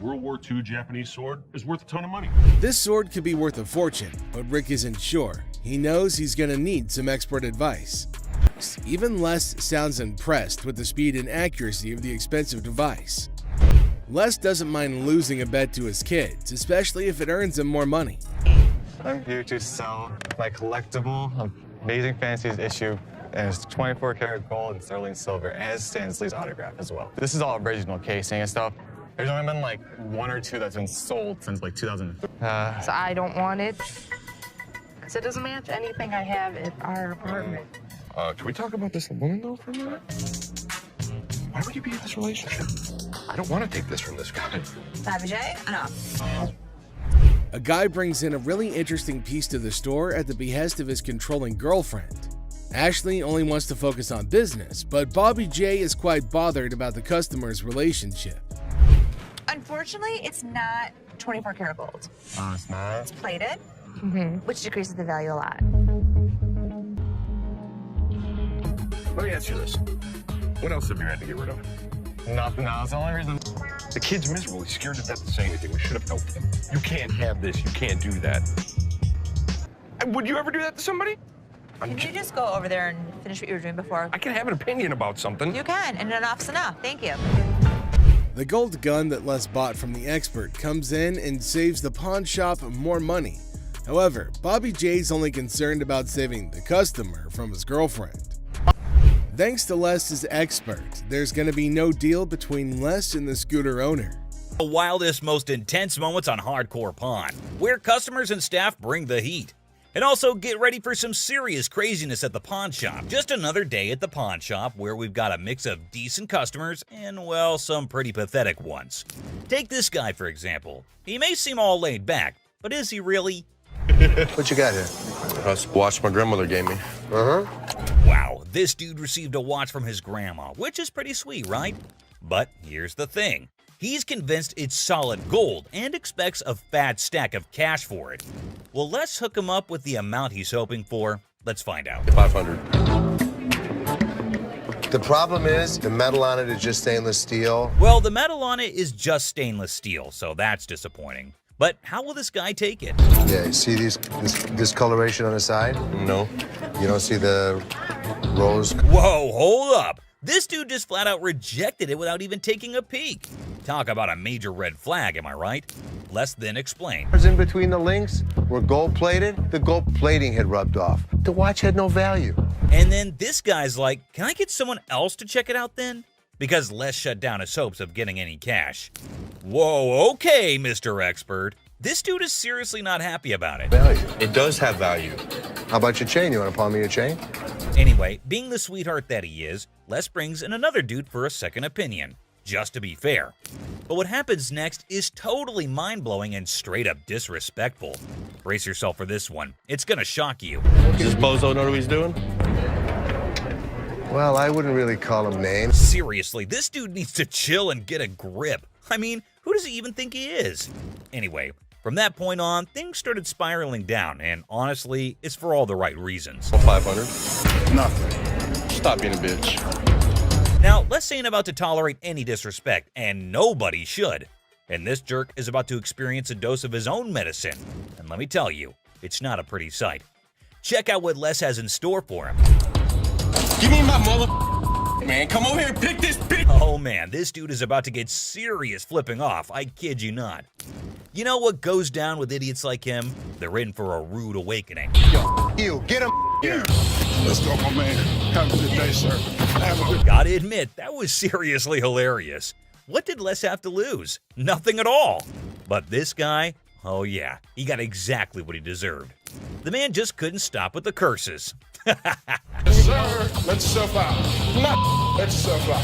World War II Japanese sword is worth a ton of money. This sword could be worth a fortune, but Rick isn't sure. He knows he's gonna need some expert advice. Even Les sounds impressed with the speed and accuracy of the expensive device. Les doesn't mind losing a bet to his kids, especially if it earns him more money. I'm here to sell my collectible Amazing Fancies issue, and it's 24 karat gold and sterling silver, and it has Stan Lee's autograph as well. This is all original casing and stuff. There's only been like one or two that's been sold since like 2003. So I don't want it. So it doesn't match anything I have at our apartment. Can we talk about this woman though for a minute? Why would you be in this relationship? I don't want to take this from this guy. A guy brings in a really interesting piece to the store at the behest of his controlling girlfriend. Ashley only wants to focus on business, but Bobby J is quite bothered about the customer's relationship. Unfortunately, it's not 24 karat gold. It's not? It's plated. Which decreases the value a lot. Let me ask you this. What else have you had to get rid of? Nothing else. The only reason. The kid's miserable. He's scared to death to say anything. We should have helped him. You can't have this. You can't do that. And would you ever do that to somebody? Can you just go over there and finish what you were doing before? I can have an opinion about something. You can, and enough's enough. Thank you. The gold gun that Les bought from the expert comes in and saves the pawn shop more money. However, Bobby J's only concerned about saving the customer from his girlfriend. Thanks to Les' expert, there's going to be no deal between Les and the scooter owner. The wildest, most intense moments on Hardcore Pawn, where customers and staff bring the heat. And also get ready for some serious craziness at the pawn shop. Just another day at the pawn shop where we've got a mix of decent customers and, well, some pretty pathetic ones. Take this guy, for example. He may seem all laid back, but is he really? What you got here? That's a watch my grandmother gave me. Wow, this dude received a watch from his grandma, which is pretty sweet, right? But here's the thing. He's convinced it's solid gold and expects a fat stack of cash for it. Well, let's hook him up with the amount he's hoping for. Let's find out. 500. The problem is the metal on it is just stainless steel. Well, the metal on it is just stainless steel, so that's disappointing. But how will this guy take it? Yeah, you see this discoloration on the side? No. You don't see the rose? Whoa, hold up. This dude just flat out rejected it without even taking a peek. Talk about a major red flag, am I right? Let's then explain. In between the links were gold plated. The gold plating had rubbed off. The watch had no value. And then this guy's like, can I get someone else to check it out then? Because Les shut down his hopes of getting any cash. Whoa, okay, Mr. Expert. This dude is seriously not happy about it. Value. It does have value. How about your chain? You want to pawn me your chain? Anyway, being the sweetheart that he is, Les brings in another dude for a second opinion, just to be fair. But what happens next is totally mind-blowing and straight up disrespectful. Brace yourself for this one. It's gonna shock you. Does this bozo know what he's doing? Well, I wouldn't really call him names. Seriously, this dude needs to chill and get a grip. I mean, who does he even think he is? Anyway, from that point on, things started spiraling down, and honestly, it's for all the right reasons. 500. Nothing. Stop being a bitch. Now, Les ain't about to tolerate any disrespect, and nobody should. And this jerk is about to experience a dose of his own medicine. And let me tell you, it's not a pretty sight. Check out what Les has in store for him. Give me my mother... Man, come over here and pick this bitch. Oh man, this dude is about to get serious flipping off, I kid you not. You know what goes down with idiots like him? They're in for a rude awakening. Yo, you, get him here. Let's go, my man. Have a good day, sir. Have a good... Gotta admit, that was seriously hilarious. What did Les have to lose? Nothing at all. But this guy, oh yeah, he got exactly what he deserved. The man just couldn't stop with the curses. Sir, let yourself out. Let yourself out.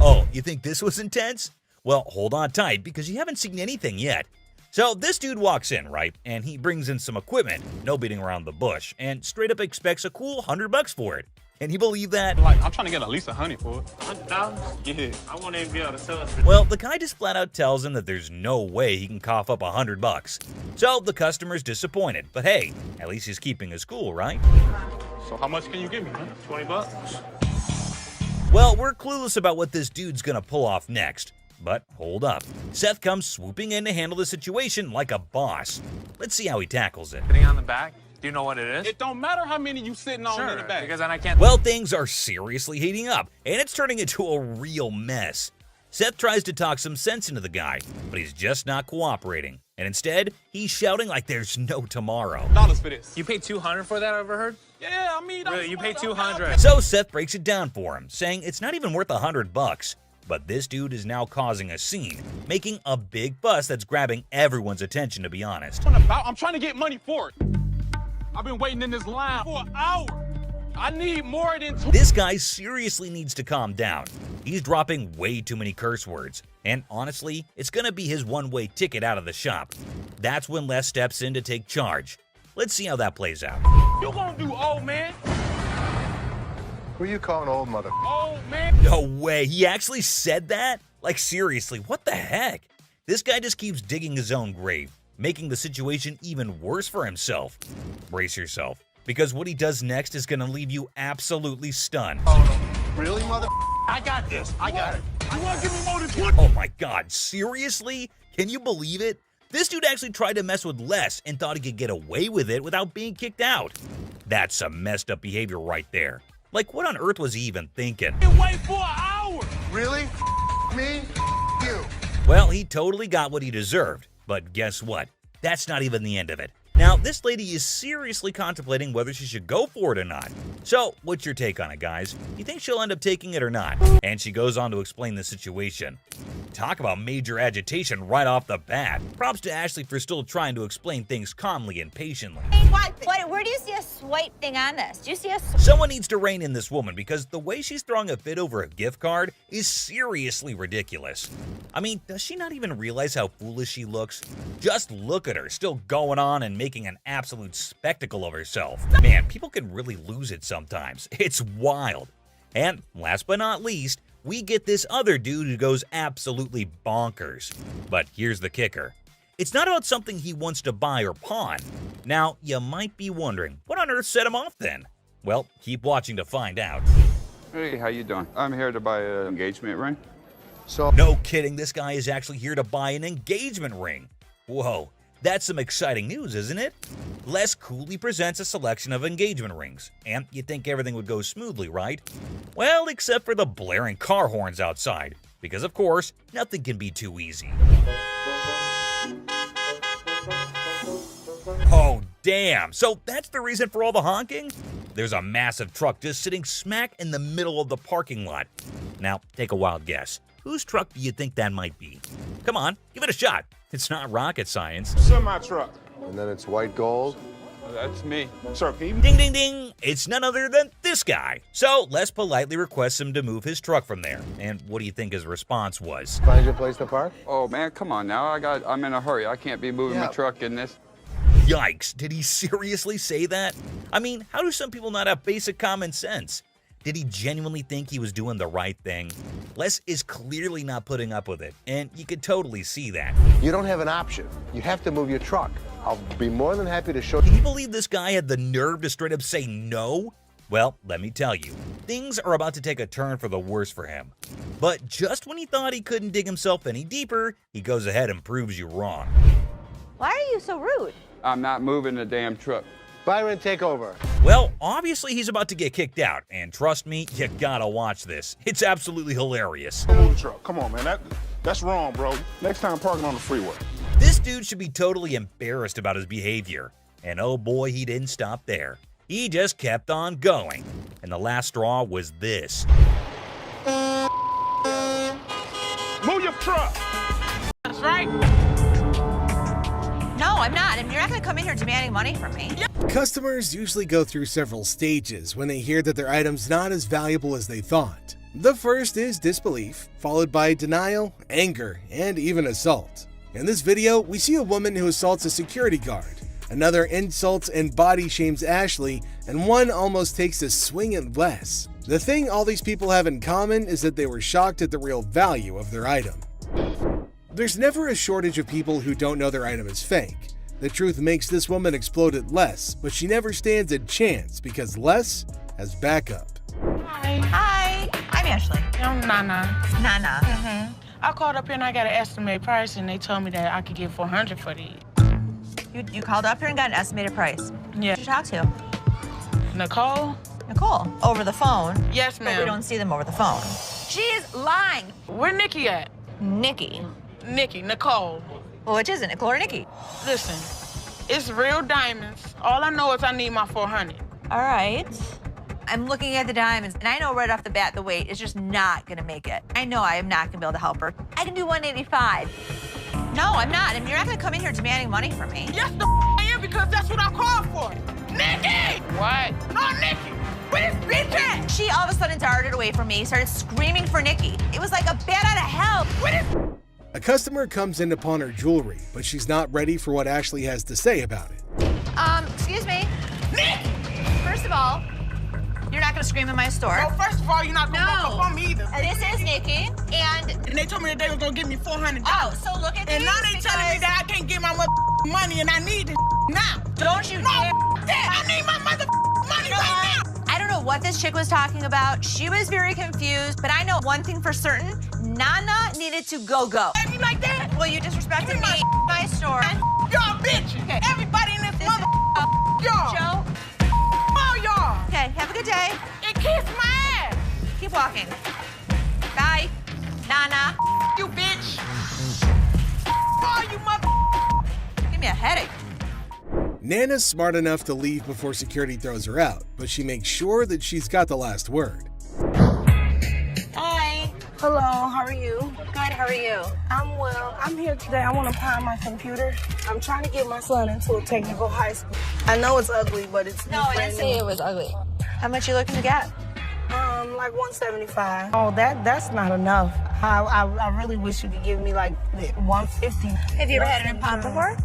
Oh, you think this was intense? Well, hold on tight, because you haven't seen anything yet. So this dude walks in, right? And he brings in some equipment, no beating around the bush, and straight up expects a cool $100 for it. Can you believe that? Like, I'm trying to get at least $100 for it. $100? Yeah. I won't even be able to sell it. Well, the guy just flat out tells him that there's no way he can cough up $100. So the customer's disappointed, but hey, at least he's keeping his cool, right? So how much can you give me, man? $20. Well, we're clueless about what this dude's gonna pull off next. But hold up. Seth comes swooping in to handle the situation like a boss. Let's see how he tackles it. Sitting on the back? Do you know what it is? It don't matter how many you sitting on in the back. Because then I can't... Well, things are seriously heating up, and it's turning into a real mess. Seth tries to talk some sense into the guy, but he's just not cooperating. And instead, he's shouting like there's no tomorrow. Dollars for this. You paid $200 for that, I overheard? Yeah, I mean... Really, you paid $200. So Seth breaks it down for him, saying it's not even worth $100. But this dude is now causing a scene, making a big fuss that's grabbing everyone's attention, to be honest. I'm trying to get money for it. I've been waiting in this line for an hour. I need more than two. This guy seriously needs to calm down. He's dropping way too many curse words. And honestly, it's gonna be his one-way ticket out of the shop. That's when Les steps in to take charge. Let's see how that plays out. You gonna do old man? Who you calling old mother? Old man? No way, he actually said that? Like seriously, what the heck? This guy just keeps digging his own grave, making the situation even worse for himself. Brace yourself, because what he does next is gonna leave you absolutely stunned. Really, mother? I got this. I got it. You want to give me more than 20? Oh my God, seriously? Can you believe it? This dude actually tried to mess with Les and thought he could get away with it without being kicked out. That's some messed up behavior right there. Like, what on earth was he even thinking? Wait for an hour. Really? Me? You. Well, he totally got what he deserved. But guess what? That's not even the end of it. Now, this lady is seriously contemplating whether she should go for it or not. So, what's your take on it, guys? You think she'll end up taking it or not? And she goes on to explain the situation. Talk about major agitation right off the bat. Props to Ashley for still trying to explain things calmly and patiently. Where do you see a swipe thing on this? Do you see a Someone needs to rein in this woman because the way she's throwing a fit over a gift card is seriously ridiculous. I mean, does she not even realize how foolish she looks? Just look at her, still going on and making an absolute spectacle of herself. Man, people can really lose it sometimes. It's wild. And last but not least, we get this other dude who goes absolutely bonkers. But here's the kicker. It's not about something he wants to buy or pawn. Now, you might be wondering, what on earth set him off then? Well, keep watching to find out. Hey, how you doing? I'm here to buy an engagement ring. No kidding, this guy is actually here to buy an engagement ring. Whoa, that's some exciting news, isn't it? Les coolly presents a selection of engagement rings, and you'd think everything would go smoothly, right? Well, except for the blaring car horns outside, because of course, nothing can be too easy. Oh, damn. So that's the reason for all the honking? There's a massive truck just sitting smack in the middle of the parking lot. Now, take a wild guess. Whose truck do you think that might be? Come on, give it a shot. It's not rocket science. Semi-truck. And then it's white gold. That's me. Sir, can you... Ding, ding, ding. It's none other than this guy. So Les politely requests him to move his truck from there. And what do you think his response was? Find your place to park? Oh man, come on now. I'm in a hurry. I can't be moving my truck in this. Yikes, did he seriously say that? I mean, how do some people not have basic common sense? Did he genuinely think he was doing the right thing? Les is clearly not putting up with it, and you could totally see that. You don't have an option. You have to move your truck. I'll be more than happy to show Can you believe this guy had the nerve to straight up say no? Well, let me tell you, things are about to take a turn for the worse for him. But just when he thought he couldn't dig himself any deeper, he goes ahead and proves you wrong. Why are you so rude? I'm not moving the damn truck. Byron, take over. Well, obviously he's about to get kicked out, and trust me, you gotta watch this. It's absolutely hilarious. Move the truck. Come on, man. That's wrong, bro. Next time, parking on the freeway. This dude should be totally embarrassed about his behavior. And oh boy, he didn't stop there. He just kept on going. And the last straw was this. Move your truck. That's right. No, I'm not. And you're not going to come in here demanding money from me. Customers usually go through several stages when they hear that their item's not as valuable as they thought. The first is disbelief, followed by denial, anger, and even assault. In this video, we see a woman who assaults a security guard, another insults and body shames Ashley, and one almost takes a swing at Les. The thing all these people have in common is that they were shocked at the real value of their item. There's never a shortage of people who don't know their item is fake. The truth makes this woman explode at Les, but she never stands a chance because Les has backup. Hi. I'm Ashley. I'm Nana. Nana. I called up here and I got an estimated price, and they told me that I could get $400 for these. You called up here and got an estimated price. Yeah. Who did you talk to? Nicole? Nicole. Over the phone? Yes, But ma'am. we don't see them over the phone. She's lying. Where Nikki at? Nikki. Nicole. Well, which is it, Nicole or Nikki? Listen, it's real diamonds. All I know is I need my $400. All right. I'm looking at the diamonds, and I know right off the bat the weight is just not gonna make it. I know I am not gonna be able to help her. I can do 185. No, I'm not. And you're not gonna come in here demanding money from me. Yes, I am, because that's what I called for. Nikki! What? No, Nikki! Where's bitch at? She all of a sudden darted away from me, started screaming for Nikki. It was like a bat out of hell. A customer comes in to pawn her jewelry, but she's not ready for what Ashley has to say about it. Excuse me. Nikki! First of all, you're not gonna scream in my store. No, first of all, you're not gonna walk up on me either. This is Nikki, and they told me that they were gonna give me $400. Oh, so look at and these now they telling me that I can't get my money and I need it now. Don't you no, dare. Dad, I need my mother money right now. I don't know what this chick was talking about. She was very confused, but I know one thing for certain. Nana needed to go. You like that? Well, you disrespected me, my store. Y'all bitches. Okay. Everybody in this mother. Y'all. Joe. All y'all. Okay, have a good day. And kiss my ass. Keep walking. Bye, Nana. You bitch. All you mother. Give me a headache. Nana's smart enough to leave before security throws her out, but she makes sure that she's got the last word. Hi. Hello, how are you? Good, how are you? I'm well. I'm here today. I want to power my computer. I'm trying to get my son into a technical high school. I know it's ugly, but it's No, I didn't say it was ugly. How much you looking to get? Like 175. Oh, that's not enough. I really wish you could give me like 150. Have you ever had an impound before?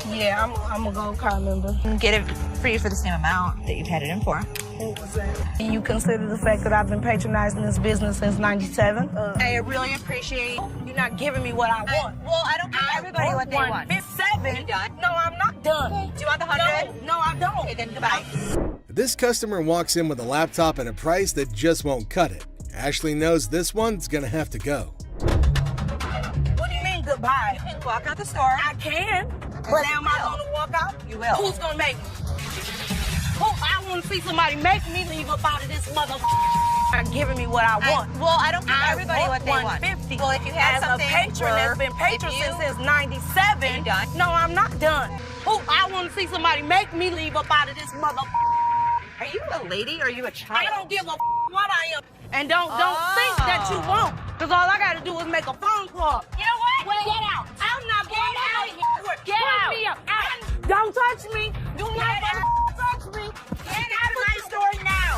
Yeah, I'm a gold card member. I can get it for you for the same amount that you've had it in for. What was that? You consider the fact that I've been patronizing this business since '97? I really appreciate you're not giving me what I want. I don't give everybody what they want. 157? You done? No, I'm not done. Okay. Do you want the 100? No, I don't. Okay, then goodbye. This customer walks in with a laptop at a price that just won't cut it. Ashley knows this one's gonna have to go. What do you mean goodbye? You can walk out the store. I can. But am I going to walk out? You will. Who's going to make me? I want to see somebody make me leave up out of this motherfucker. Not giving me what I want. I don't give everybody what they want. 150. Well, if you had as something a patron that's been patron since '97. You done? No, I'm not done. I want to see somebody make me leave up out of this motherfucker. Are you a lady or are you a child? I don't give a what I am. And don't think that you won't. Because all I got to do is make a phone call. You know what? Well, Get out. I'm not Get going out. out. Get out. Me up. Don't touch me. Do not touch me. Get out of my store now.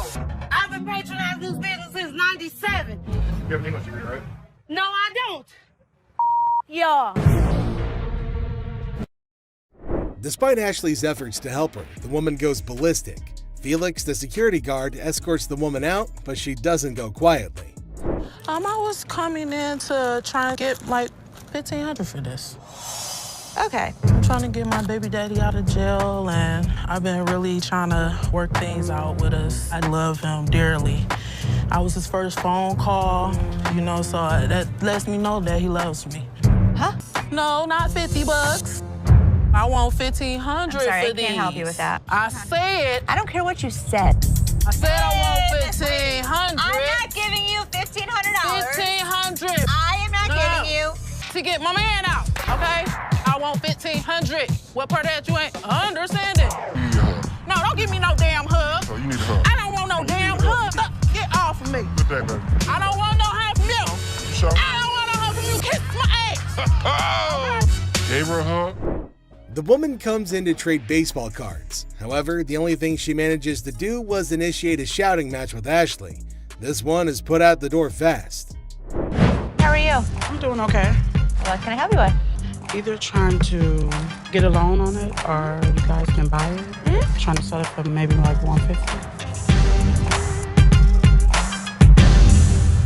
I've been patronizing this business since '97. You have an English degree, right? No, I don't. Yeah. Despite Ashley's efforts to help her, the woman goes ballistic. Felix, the security guard, escorts the woman out, but she doesn't go quietly. I was coming in to try and get like $1,500 for this. Okay. I'm trying to get my baby daddy out of jail, and I've been really trying to work things out with us. I love him dearly. I was his first phone call, so that lets me know that he loves me. Huh? No, not $50. I want $1,500 I'm sorry, for I these. can't help you with that. I said. I don't care what you said. I said I want $1,500. I'm not giving you $1,500. $1,500. I am not giving you. To get my man out, okay? I want $1,500. What part of that you ain't understanding? You need a hug. No, don't give me no damn hug. Oh, you need a hug. I don't want no damn hug. Get off of me. Good day, baby. I don't want no hug from you. Sure. I don't want no hug from you. Kiss my ass. Gave her a hug. The woman comes in to trade baseball cards. However, the only thing she manages to do was initiate a shouting match with Ashley. This one is put out the door fast. How are you? I'm doing okay. What can I help you with? Either trying to get a loan on it or you guys can buy it. Mm-hmm. Trying to sell it for maybe like $150.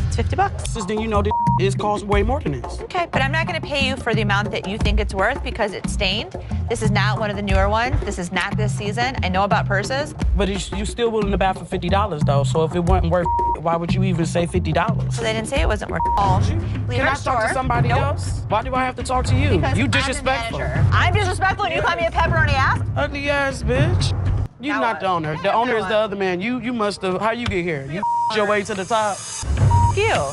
It's $50. Then you know this is cost way more than this. Okay, but I'm not going to pay you for the amount that you think it's worth because it's stained. This is not one of the newer ones. This is not this season. I know about purses. But you still willing to buy for $50 though. So if it wasn't worth, why would you even say $50? So they didn't say it wasn't worth. Leave Can our I store. talk to somebody else? Why do I have to talk to you? Because You I'm the disrespectful. manager. I'm disrespectful and you call me a pepperoni ass? Ugly ass bitch. You're Now not what? the owner. The owner is the other man. You must have. How you get here? You your way to the top. You.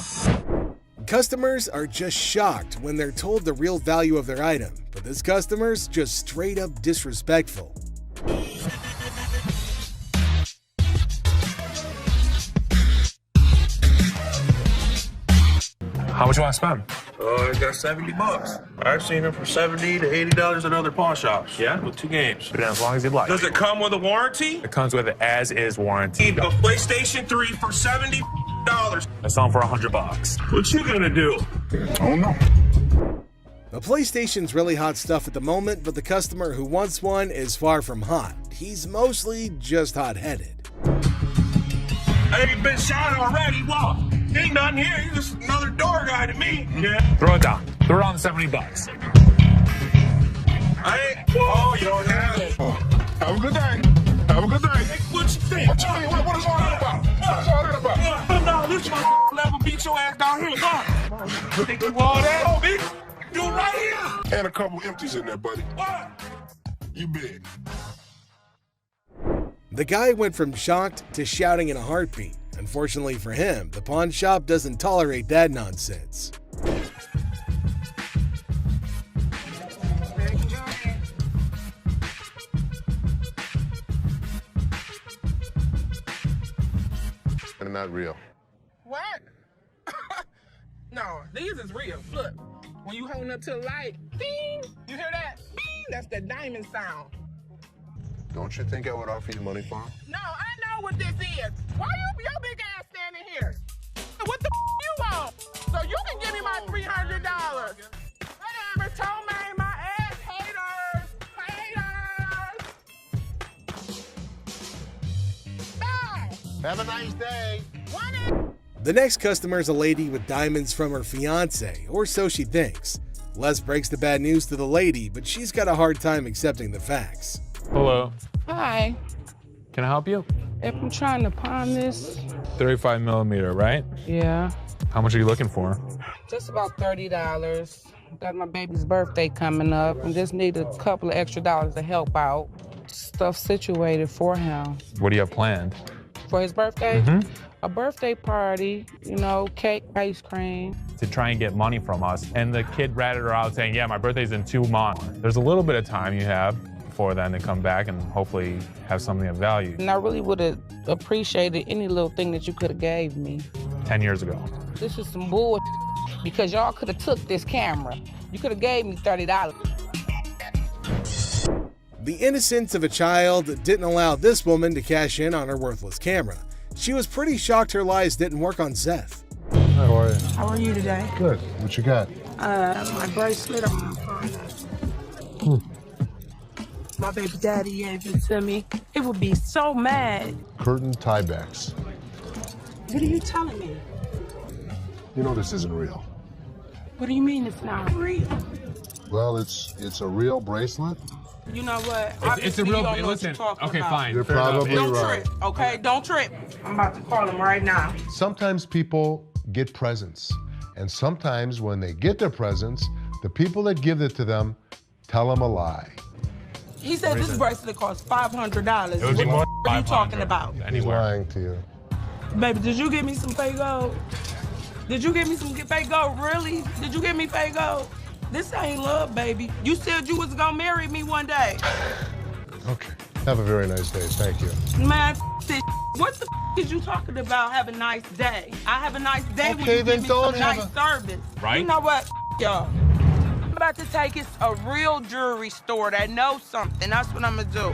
Customers are just shocked when they're told the real value of their item, but this customer's just straight up disrespectful. How much you want to spend? I got $70. I've seen them for $70 to $80 at other pawn shops. Yeah? With 2 games. But as long as you'd like. Does it come with a warranty? It comes with an as-is warranty. Need a PlayStation 3 for $70. I sell them for $100. What you gonna do? I don't know. The PlayStation's really hot stuff at the moment, but the customer who wants one is far from hot. He's mostly just hot-headed. I ain't been shot already. What? Ain't nothing here. You're just another door guy to me. Yeah. Throw it down. Throw it on $70. I ain't. Oh, you don't have it. Have a good day. Have a good day. What you think? What you mean? What is all that about? What is all that about? No, this my level beat your ass down here. Come on. Think you all that? Oh, bitch. Do it right here. And a couple empties in there, buddy. What? You big. The guy went from shocked to shouting in a heartbeat. Unfortunately for him, the pawn shop doesn't tolerate that nonsense. They're not real. What? No, these is real. Look, when you holding up to the light, ding, you hear that? Ding, that's the diamond sound. Don't you think I would offer you money for them? No, I know what this is. Why your big ass standing here? What the you want? So you can give me my $300. Whatever, told me my ass haters. Bye. Have a nice day. The next customer is a lady with diamonds from her fiance, or so she thinks. Les breaks the bad news to the lady, but she's got a hard time accepting the facts. Hello. Hi. Can I help you? If I'm trying to pawn this, 35 millimeter, right? yeah, How much are you looking for? just about $30. Got my baby's birthday coming up and just need a couple of extra dollars to help out. Stuff situated for him. What do you have planned? For his birthday? Mm-hmm. A birthday party, you know, cake, ice cream. To try and get money from us. And the kid ratted her out saying, yeah, my birthday's in 2 months. There's a little bit of time you have before then to come back and hopefully have something of value. And I really would have appreciated any little thing that you could have gave me. 10 years ago. This is some bull because y'all could have took this camera. You could have gave me $30. The innocence of a child didn't allow this woman to cash in on her worthless camera. She was pretty shocked her lies didn't work on Seth. How are you? How are you today? Good. What you got? My bracelet on my phone. My baby daddy gave it to me. It would be so mad. Curtain tiebacks. What are you telling me? You know this isn't real. What do you mean it's not real? Well, it's a real bracelet. You know what? It's a real, listen, okay, fine. You're fair enough. probably Don't right. trip, okay? Don't trip. I'm about to call him right now. Sometimes people get presents, and sometimes when they get their presents, the people that give it to them tell them a lie. He said this bracelet costs $500. It would be more What are you talking about? He's Anywhere. lying to you. Baby, did you give me some fake gold? Did you give me some fake gold? Really? Did you give me fake gold? This ain't love, baby. You said you was gonna marry me one day. Okay. Have a very nice day. Thank you. Man, this what the is you talking about? Have a nice day. I have a nice day when Okay, you then give me don't some have nice a- service. Right? You know what, y'all? I'm about to take it to a real jewelry store that knows something. That's what I'm gonna do.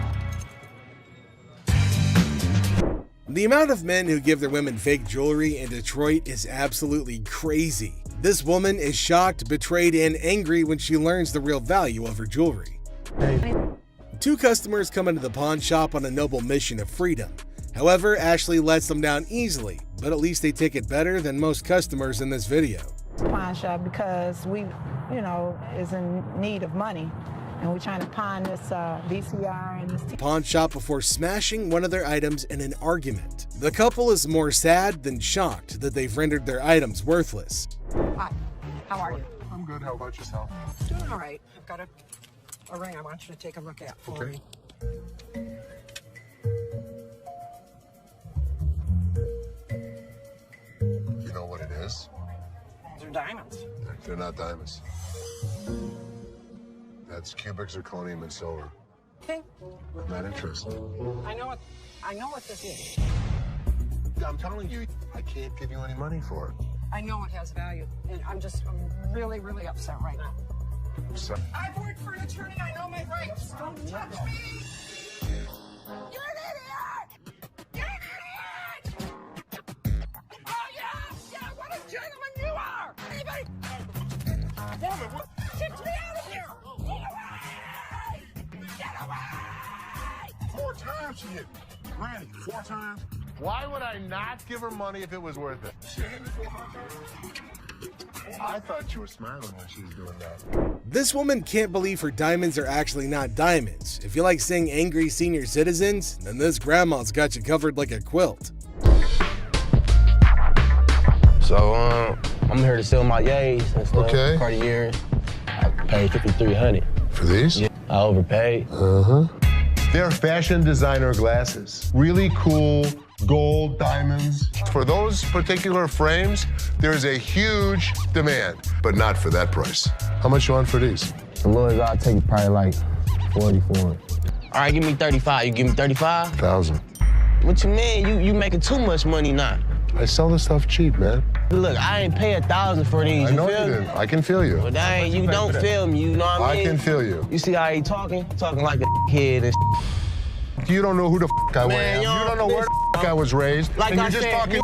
The amount of men who give their women fake jewelry in Detroit is absolutely crazy. This woman is shocked, betrayed, and angry when she learns the real value of her jewelry. Two customers come into the pawn shop on a noble mission of freedom. However, Ashley lets them down easily, but at least they take it better than most customers in this video. Pawn shop because we, is in need of money. And we're trying to pawn this VCR and this. Pawn shop before smashing one of their items in an argument. The couple is more sad than shocked that they've rendered their items worthless. Hi, how are you? I'm good. How about yourself? Doing all right. I've got a ring I want you to take a look at for me. You know what it is? They're diamonds. They're not diamonds. That's cubic zirconium and silver. Okay. Not interested. I know what this is. I'm telling you, I can't give you any money for it. I know it has value, and I'm really, really upset right now. So, I've worked for an attorney. I know my rights. Don't touch me. You're an idiot. You're an idiot. Oh yeah, what a gentleman you are. Anybody? Woman, what? Get me out of here. Get away. Get away. 4 times she hit me. Randy, 4 times. why would I not give her money if it was worth it? She hit me 4 times. I thought you were smiling when she was doing that. This woman can't believe her diamonds are actually not diamonds. If you like seeing angry senior citizens, then this grandma's got you covered like a quilt. So, I'm here to sell my yays and stuff. Okay. Cartier. I paid $5,300. For these? Yeah, I overpaid. Uh-huh. They're fashion designer glasses. Really cool gold diamonds. For those particular frames, there's a huge demand, but not for that price. How much you want for these? The lowest I'll take probably like 40 for it. All right, give me 35. You give me 35? 1,000. What you mean? You making too much money now. I sell this stuff cheap, man. Look, I ain't pay 1,000 for these. I know feel you me? didn't. I can feel you. But dang, you don't feel me, you know what I mean? I can feel you. You see how he talking? Talking like a kid and You don't know who the I Man, am. You don't know where the I was raised. Like and I you're just said, talking.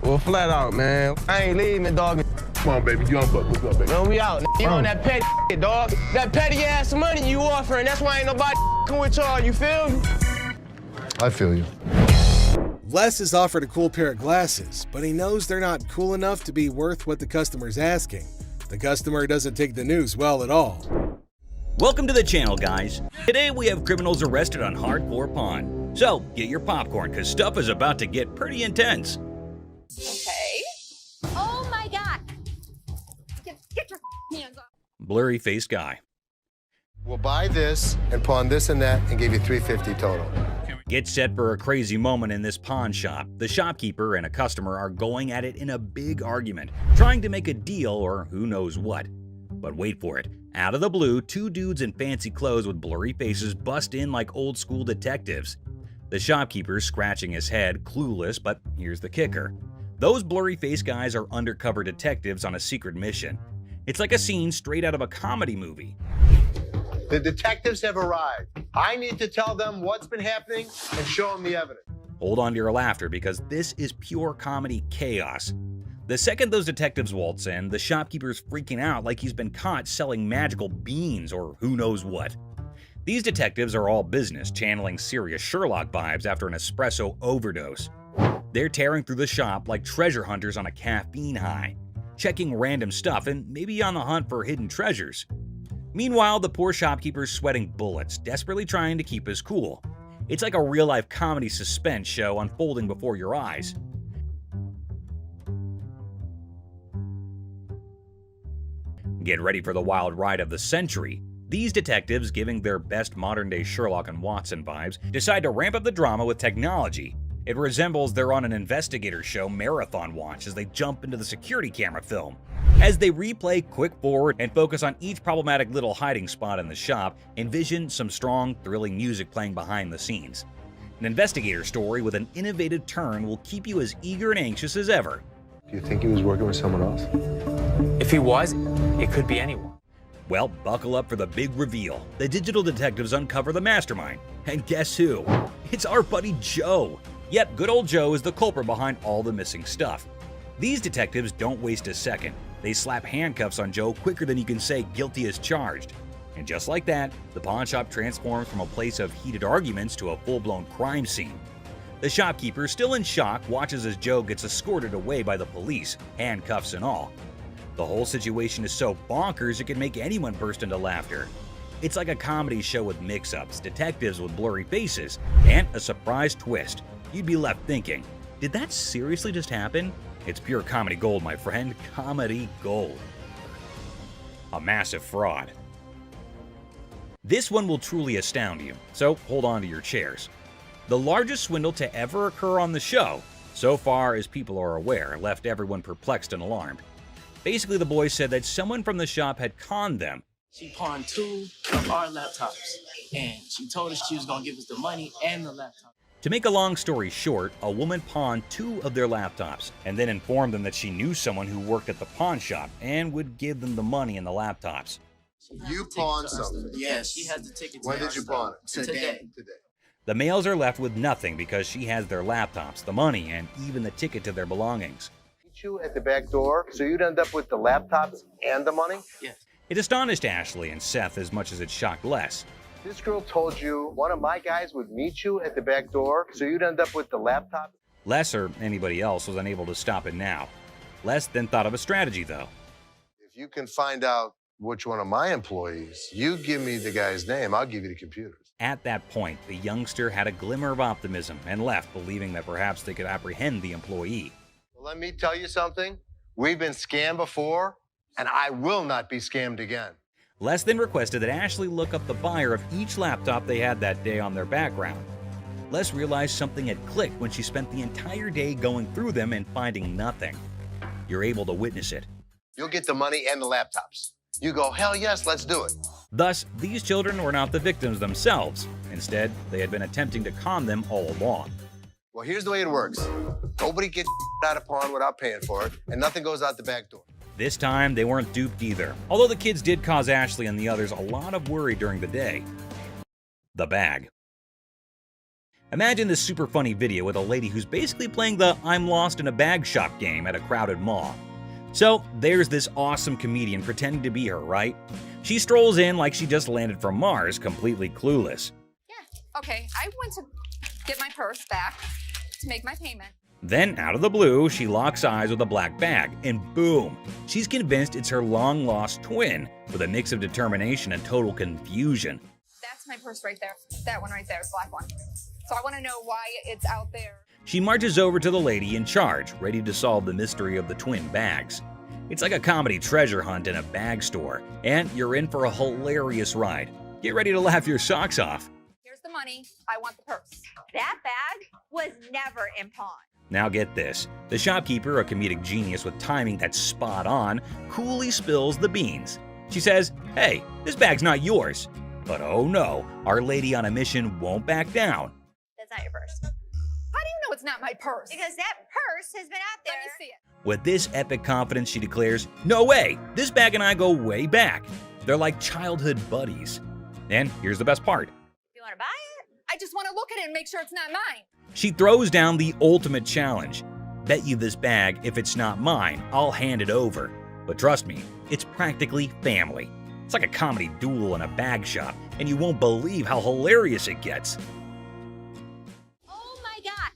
Well, flat out, man. I ain't leaving, dog. Come on, baby. Young buck. What's up, baby? Man, we out. You on that petty shit, dog. That petty ass money you offering. That's why ain't nobody with y'all. You feel me? I feel you. Les is offered a cool pair of glasses, but he knows they're not cool enough to be worth what the customer's asking. The customer doesn't take the news well at all. Welcome to the channel, guys. Today we have criminals arrested on hardcore pawn. So get your popcorn, because stuff is about to get pretty intense. Okay. Oh my God. Get your hands off. Blurry-faced guy. We'll buy this and pawn this and that and give you $350 total. Get set for a crazy moment in this pawn shop. The shopkeeper and a customer are going at it in a big argument, trying to make a deal or who knows what. But wait for it. Out of the blue, two dudes in fancy clothes with blurry faces bust in like old school detectives. The shopkeeper's scratching his head, clueless, but here's the kicker. Those blurry-faced guys are undercover detectives on a secret mission. It's like a scene straight out of a comedy movie. The detectives have arrived. I need to tell them what's been happening and show them the evidence. Hold on to your laughter, because this is pure comedy chaos. The second those detectives waltz in, the shopkeeper's freaking out like he's been caught selling magical beans or who knows what. These detectives are all business, channeling serious Sherlock vibes after an espresso overdose. They're tearing through the shop like treasure hunters on a caffeine high, checking random stuff and maybe on the hunt for hidden treasures. Meanwhile, the poor shopkeeper's sweating bullets, desperately trying to keep his cool. It's like a real-life comedy suspense show unfolding before your eyes. Get ready for the wild ride of the century. These detectives, giving their best modern-day Sherlock and Watson vibes, decide to ramp up the drama with technology. It resembles they're on an investigator show marathon watch as they jump into the security camera film. As they replay quick forward and focus on each problematic little hiding spot in the shop, envision some strong, thrilling music playing behind the scenes. An investigator story with an innovative turn will keep you as eager and anxious as ever. Do you think he was working with someone else? If he was, it could be anyone. Well, buckle up for the big reveal. The digital detectives uncover the mastermind. And guess who? It's our buddy Joe. Yep, good old Joe is the culprit behind all the missing stuff. These detectives don't waste a second. They slap handcuffs on Joe quicker than you can say guilty as charged. And just like that, the pawn shop transforms from a place of heated arguments to a full-blown crime scene. The shopkeeper, still in shock, watches as Joe gets escorted away by the police, handcuffs and all. The whole situation is so bonkers it can make anyone burst into laughter. It's like a comedy show with mix-ups, detectives with blurry faces, and a surprise twist. You'd be left thinking, did that seriously just happen? It's pure comedy gold, my friend. Comedy gold. A massive fraud. This one will truly astound you, so hold on to your chairs. The largest swindle to ever occur on the show, so far as people are aware, left everyone perplexed and alarmed. Basically, the boys said that someone from the shop had conned them. She pawned 2 of our laptops, and she told us she was gonna give us the money and the laptop. To make a long story short, a woman pawned 2 of their laptops and then informed them that she knew someone who worked at the pawn shop and would give them the money and the laptops. You pawned something. Yeah, she has the ticket. When did you pawn it? Today. The males are left with nothing because she has their laptops, the money, and even the ticket to their belongings. You at the back door, so you'd end up with the laptops and the money? Yes. It astonished Ashley and Seth as much as it shocked Les. This girl told you one of my guys would meet you at the back door, so you'd end up with the laptop? Les or anybody else was unable to stop it now. Les then thought of a strategy, though. If you can find out which one of my employees, you give me the guy's name, I'll give you the computers. At that point, the youngster had a glimmer of optimism and left, believing that perhaps they could apprehend the employee. Well, let me tell you something. We've been scammed before, and I will not be scammed again. Les then requested that Ashley look up the buyer of each laptop they had that day on their background. Les realized something had clicked when she spent the entire day going through them and finding nothing. You're able to witness it. You'll get the money and the laptops. You go, hell yes, let's do it. Thus, these children were not the victims themselves. Instead, they had been attempting to con them all along. Well, here's the way it works. Nobody gets out of pawn without paying for it, and nothing goes out the back door. This time, they weren't duped either, although the kids did cause Ashley and the others a lot of worry during the day. The bag. Imagine this super funny video with a lady who's basically playing the I'm lost in a bag shop game at a crowded mall. So there's this awesome comedian pretending to be her, right? She strolls in like she just landed from Mars, completely clueless. Yeah, okay, I went to get my purse back to make my payment. Then, out of the blue, she locks eyes with a black bag, and boom! She's convinced it's her long-lost twin, with a mix of determination and total confusion. That's my purse right there. That one right there, the black one. So I want to know why it's out there. She marches over to the lady in charge, ready to solve the mystery of the twin bags. It's like a comedy treasure hunt in a bag store, and you're in for a hilarious ride. Get ready to laugh your socks off. Here's the money. I want the purse. That bag was never in pawn. Now get this. The shopkeeper, a comedic genius with timing that's spot on, coolly spills the beans. She says, hey, this bag's not yours. But oh no, our lady on a mission won't back down. That's not your purse. How do you know it's not my purse? Because that purse has been out there. Let me see it. With this epic confidence, she declares, no way, this bag and I go way back. They're like childhood buddies. And here's the best part. You want to buy it? I just want to look at it and make sure it's not mine. She throws down the ultimate challenge. Bet you this bag, if it's not mine, I'll hand it over. But trust me, it's practically family. It's like a comedy duel in a bag shop, and you won't believe how hilarious it gets. Oh my God.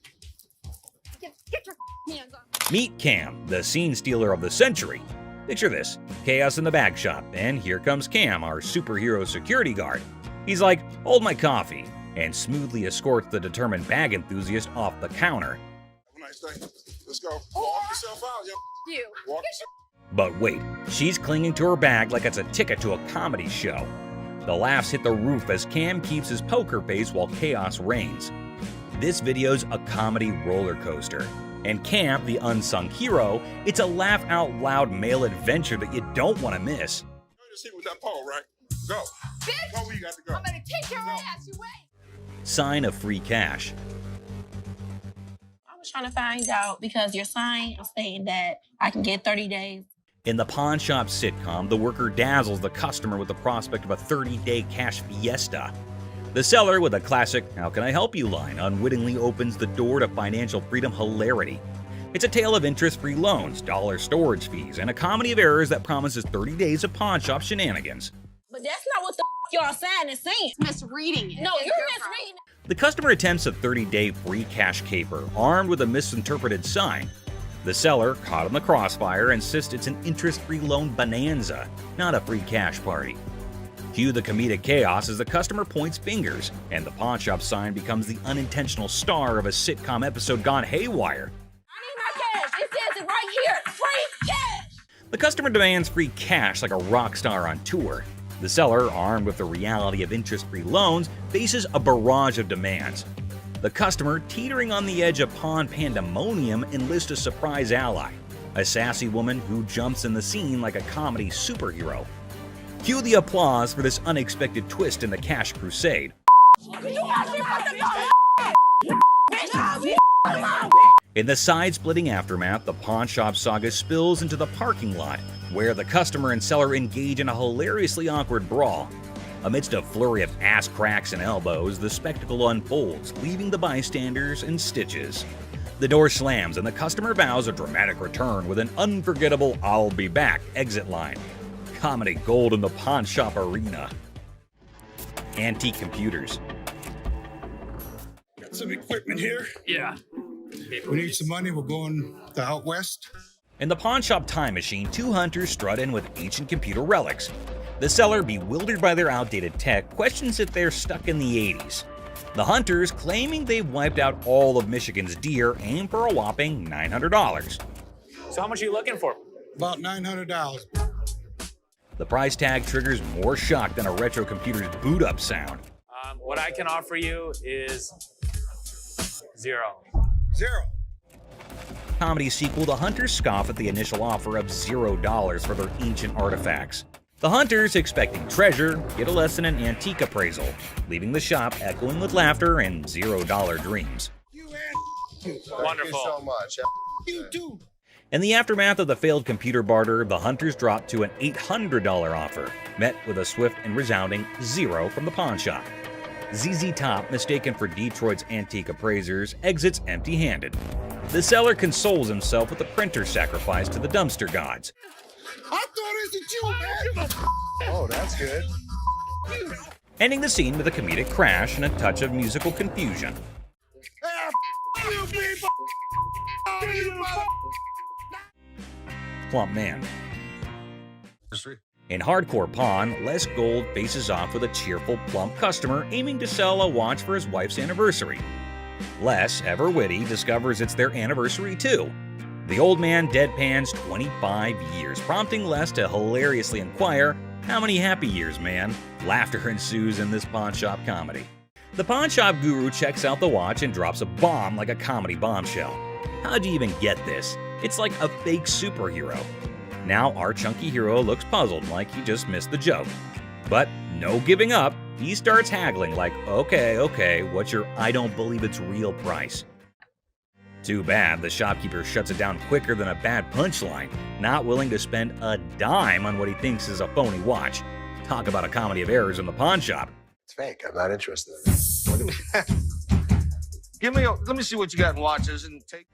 Get your hands on me. Meet Cam, the scene stealer of the century. Picture this, chaos in the bag shop, and here comes Cam, our superhero security guard. He's like, hold my coffee, and smoothly escorts the determined bag enthusiast off the counter. Have a nice day. Let's go. Walk yourself out, yo. You. Walk yourself. But wait, she's clinging to her bag like it's a ticket to a comedy show. The laughs hit the roof as Cam keeps his poker face while chaos reigns. This video's a comedy roller coaster. And Cam, the unsung hero, it's a laugh-out-loud male adventure that you don't want to miss. Go to see with that pole, right? Go. Bitch! Go where you got to go. I'm gonna kick your ass. You wait. Sign of free cash. I was trying to find out because your sign is saying that I can get 30 days. In the pawn shop sitcom, the worker dazzles the customer with the prospect of a 30-day cash fiesta. The seller, with a classic "How can I help you" line, unwittingly opens the door to financial freedom hilarity. It's a tale of interest-free loans, dollar storage fees, and a comedy of errors that promises 30 days of pawn shop shenanigans. But that's not what the y'all sign is saying. Misreading it. No, you're misreading it. The customer attempts a 30-day free cash caper, armed with a misinterpreted sign. The seller, caught in the crossfire, insists it's an interest-free loan bonanza, not a free cash party. Cue the comedic chaos as the customer points fingers, and the pawn shop sign becomes the unintentional star of a sitcom episode gone haywire. I need my cash. It says it right here. Free cash. The customer demands free cash like a rock star on tour. The seller, armed with the reality of interest-free loans, faces a barrage of demands. The customer, teetering on the edge of pawn pandemonium, enlists a surprise ally, a sassy woman who jumps in the scene like a comedy superhero. Cue the applause for this unexpected twist in the cash crusade. In the side-splitting aftermath, the pawn shop saga spills into the parking lot, where the customer and seller engage in a hilariously awkward brawl. Amidst a flurry of ass cracks and elbows, the spectacle unfolds, leaving the bystanders in stitches. The door slams and the customer vows a dramatic return with an unforgettable "I'll be back" exit line. Comedy gold in the pawn shop arena. Antique computers. Got some equipment here. Yeah. We need some money. We're going to out west. In the pawn shop time machine, two hunters strut in with ancient computer relics. The seller, bewildered by their outdated tech, questions if they're stuck in the 80s. The hunters, claiming they've wiped out all of Michigan's deer, aim for a whopping $900. So how much are you looking for? About $900. The price tag triggers more shock than a retro computer's boot up sound. What I can offer you is zero. Zero. Comedy sequel, the hunters scoff at the initial offer of $0 for their ancient artifacts. The hunters, expecting treasure, get a lesson in antique appraisal, leaving the shop echoing with laughter and $0 dreams. Wonderful. Thank you so much. You too. In the aftermath of the failed computer barter, the hunters dropped to an $800 offer, met with a swift and resounding $0 from the pawn shop. ZZ Top, mistaken for Detroit's antique appraisers, exits empty-handed. The seller consoles himself with a printer sacrifice to the dumpster gods. I thought it was you, man. Oh, that's good. Ending the scene with a comedic crash and a touch of musical confusion. You people. Plump man. In Hardcore Pawn, Les Gold faces off with a cheerful, plump customer aiming to sell a watch for his wife's anniversary. Les, ever witty, discovers it's their anniversary too. The old man deadpans 25 years, prompting Les to hilariously inquire, "How many happy years, man?" Laughter ensues in this pawn shop comedy. The pawn shop guru checks out the watch and drops a bomb like a comedy bombshell. How'd you even get this? It's like a fake superhero. Now our chunky hero looks puzzled, like he just missed the joke. But no giving up, he starts haggling like, okay, what's your I don't believe it's real price? Too bad, the shopkeeper shuts it down quicker than a bad punchline, not willing to spend a dime on what he thinks is a phony watch. Talk about a comedy of errors in the pawn shop. It's fake. I'm not interested in it. Let me see what you got in watches and take.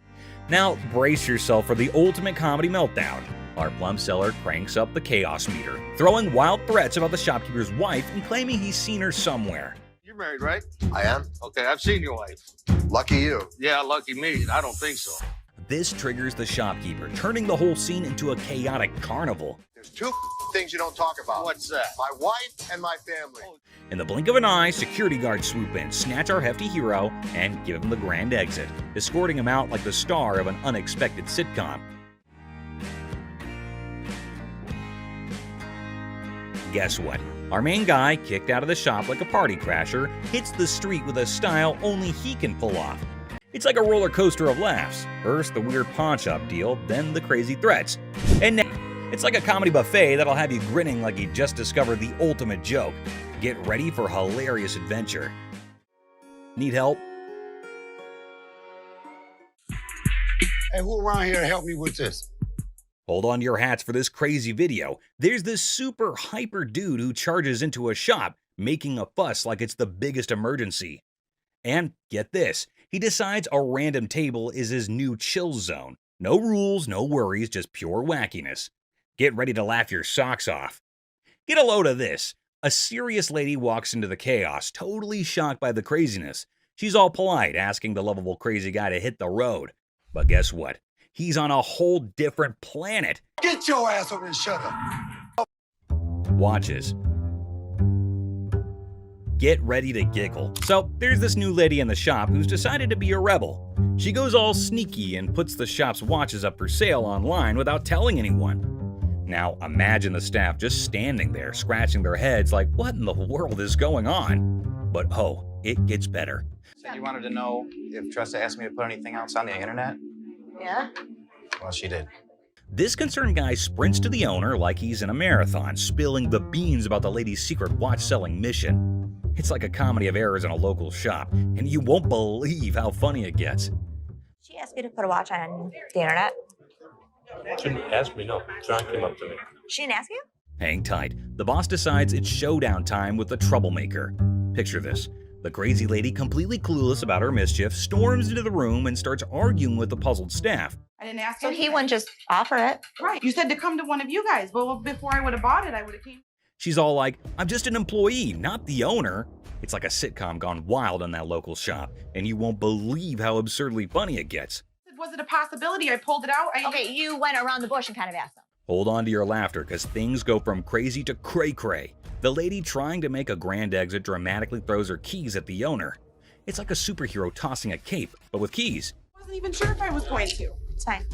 Now brace yourself for the ultimate comedy meltdown. Our plum seller cranks up the chaos meter, throwing wild threats about the shopkeeper's wife and claiming he's seen her somewhere. You're married, right? I am? Okay, I've seen your wife. Lucky you. Yeah, lucky me. I don't think so. This triggers the shopkeeper, turning the whole scene into a chaotic carnival. There's two things you don't talk about. What's that? My wife and my family. In the blink of an eye, security guards swoop in, snatch our hefty hero, and give him the grand exit, escorting him out like the star of an unexpected sitcom. Guess what? Our main guy, kicked out of the shop like a party crasher, hits the street with a style only he can pull off. It's like a roller coaster of laughs. First the weird pawn shop deal, then the crazy threats. And now, it's like a comedy buffet that'll have you grinning like you just discovered the ultimate joke. Get ready for hilarious adventure. Need help? Hey, who around here to help me with this? Hold on to your hats for this crazy video. There's this super hyper dude who charges into a shop, making a fuss like it's the biggest emergency. And get this, he decides a random table is his new chill zone. No rules, no worries, just pure wackiness. Get ready to laugh your socks off. Get a load of this. A serious lady walks into the chaos, totally shocked by the craziness. She's all polite, asking the lovable crazy guy to hit the road. But guess what? He's on a whole different planet. Get your ass over and shut up. Watches. Get ready to giggle. So there's this new lady in the shop who's decided to be a rebel. She goes all sneaky and puts the shop's watches up for sale online without telling anyone. Now imagine the staff just standing there scratching their heads like, what in the world is going on? But oh, it gets better. So you wanted to know if Tressa asked me to put anything else on the internet? Yeah? Well, she did. This concerned guy sprints to the owner like he's in a marathon, spilling the beans about the lady's secret watch-selling mission. It's like a comedy of errors in a local shop, and you won't believe how funny it gets. She asked you to put a watch on the internet. She didn't ask me, no. John came up to me. She didn't ask you? Hang tight. The boss decides it's showdown time with the troublemaker. Picture this. The crazy lady, completely clueless about her mischief, storms into the room and starts arguing with the puzzled staff. I didn't ask So you. he wouldn't just offer it. Right. You said to come to one of you guys. Well, before I would have bought it, I would have came. She's all like, I'm just an employee, not the owner. It's like a sitcom gone wild in that local shop, and you won't believe how absurdly funny it gets. Was it a possibility? I pulled it out. Okay, you went around the bush and kind of asked them. Hold on to your laughter, because things go from crazy to cray-cray. The lady trying to make a grand exit dramatically throws her keys at the owner. It's like a superhero tossing a cape, but with keys. I wasn't even sure if I was going to. It's fine.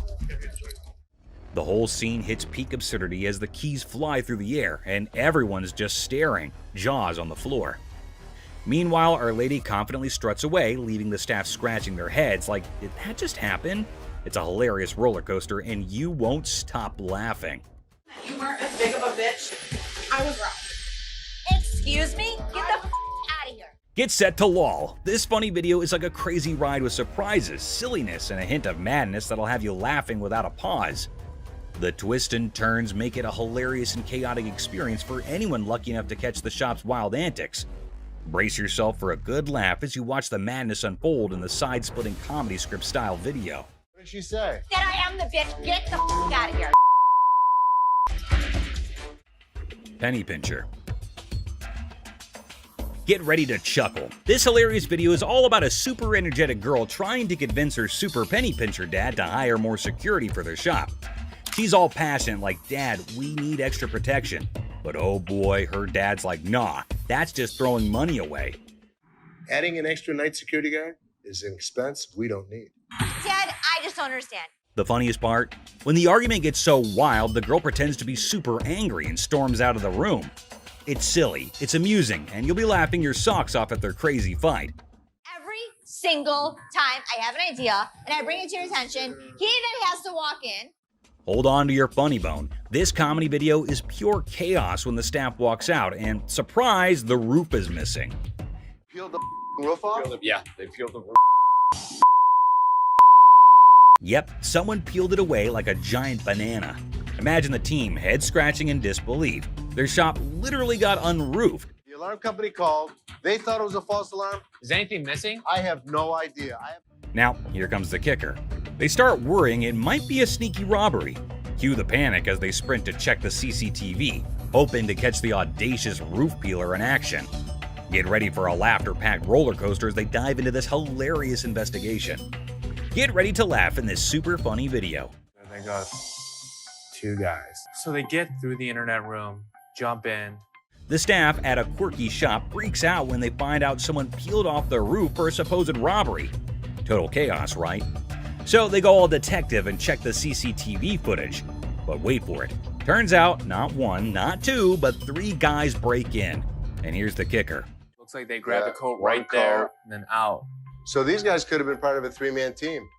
The whole scene hits peak absurdity as the keys fly through the air, and everyone's just staring, jaws on the floor. Meanwhile, Our Lady confidently struts away, leaving the staff scratching their heads like, did that just happen? It's a hilarious roller coaster, and you won't stop laughing. You weren't as big of a bitch. I was wrong. Excuse me? Get the out of here. Get set to lol. This funny video is like a crazy ride with surprises, silliness, and a hint of madness that'll have you laughing without a pause. The twists and turns make it a hilarious and chaotic experience for anyone lucky enough to catch the shop's wild antics. Brace yourself for a good laugh as you watch the madness unfold in the side-splitting comedy script style video. What did she say? That I am the bitch. Get the out of here. Penny pincher. Get ready to chuckle. This hilarious video is all about a super energetic girl trying to convince her super penny pincher dad to hire more security for their shop. She's all passionate like, "Dad, we need extra protection." But oh boy, her dad's like, "Nah, that's just throwing money away." Adding an extra night security guard is an expense we don't need. Dad, I just don't understand. The funniest part? When the argument gets so wild, the girl pretends to be super angry and storms out of the room. It's silly, it's amusing, and you'll be laughing your socks off at their crazy fight. Every single time I have an idea and I bring it to your attention, he then has to walk in. Hold on to your funny bone. This comedy video is pure chaos when the staff walks out, and surprise, the roof is missing. Peeled the roof off? Yeah, they peeled the roof. Yep, someone peeled it away like a giant banana. Imagine the team head scratching in disbelief. Their shop literally got unroofed. The alarm company called. They thought it was a false alarm. Is anything missing? I have no idea. Now, here comes the kicker. They start worrying it might be a sneaky robbery. Cue the panic as they sprint to check the CCTV, hoping to catch the audacious roof peeler in action. Get ready for a laughter-packed roller coaster as they dive into this hilarious investigation. Get ready to laugh in this super funny video. They got 2 guys. So they get through the internet room, jump in. The staff at a quirky shop freaks out when they find out someone peeled off the roof for a supposed robbery. Total chaos, right? So they go all detective and check the CCTV footage. But wait for it. Turns out, not 1, not 2, but 3 guys break in. And here's the kicker. Looks like they grabbed the coat right there and then out. So these guys could have been part of a 3-man team.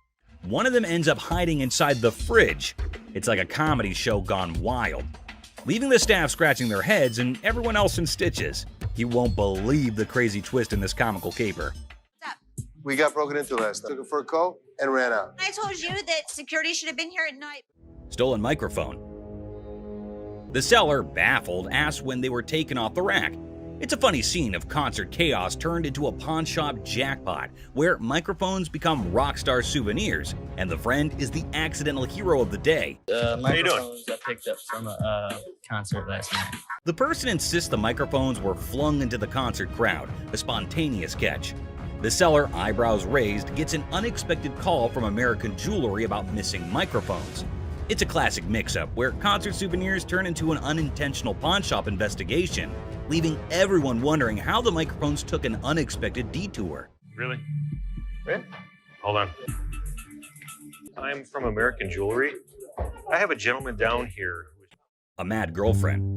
One of them ends up hiding inside the fridge. It's like a comedy show gone wild, leaving the staff scratching their heads and everyone else in stitches. You won't believe the crazy twist in this comical caper. We got broken into last night. Took it for a coat and ran out. I told you that security should have been here at night. Stolen microphone. The seller, baffled, asks when they were taken off the rack. It's a funny scene of concert chaos turned into a pawn shop jackpot, where microphones become rock star souvenirs, and the friend is the accidental hero of the day. Microphones I picked up from a concert last night. The person insists the microphones were flung into the concert crowd, a spontaneous catch. The seller, eyebrows raised, gets an unexpected call from American Jewelry about missing microphones. It's a classic mix-up where concert souvenirs turn into an unintentional pawn shop investigation, leaving everyone wondering how the microphones took an unexpected detour. Really? Hold on. I'm from American Jewelry. I have a gentleman down here. A mad girlfriend.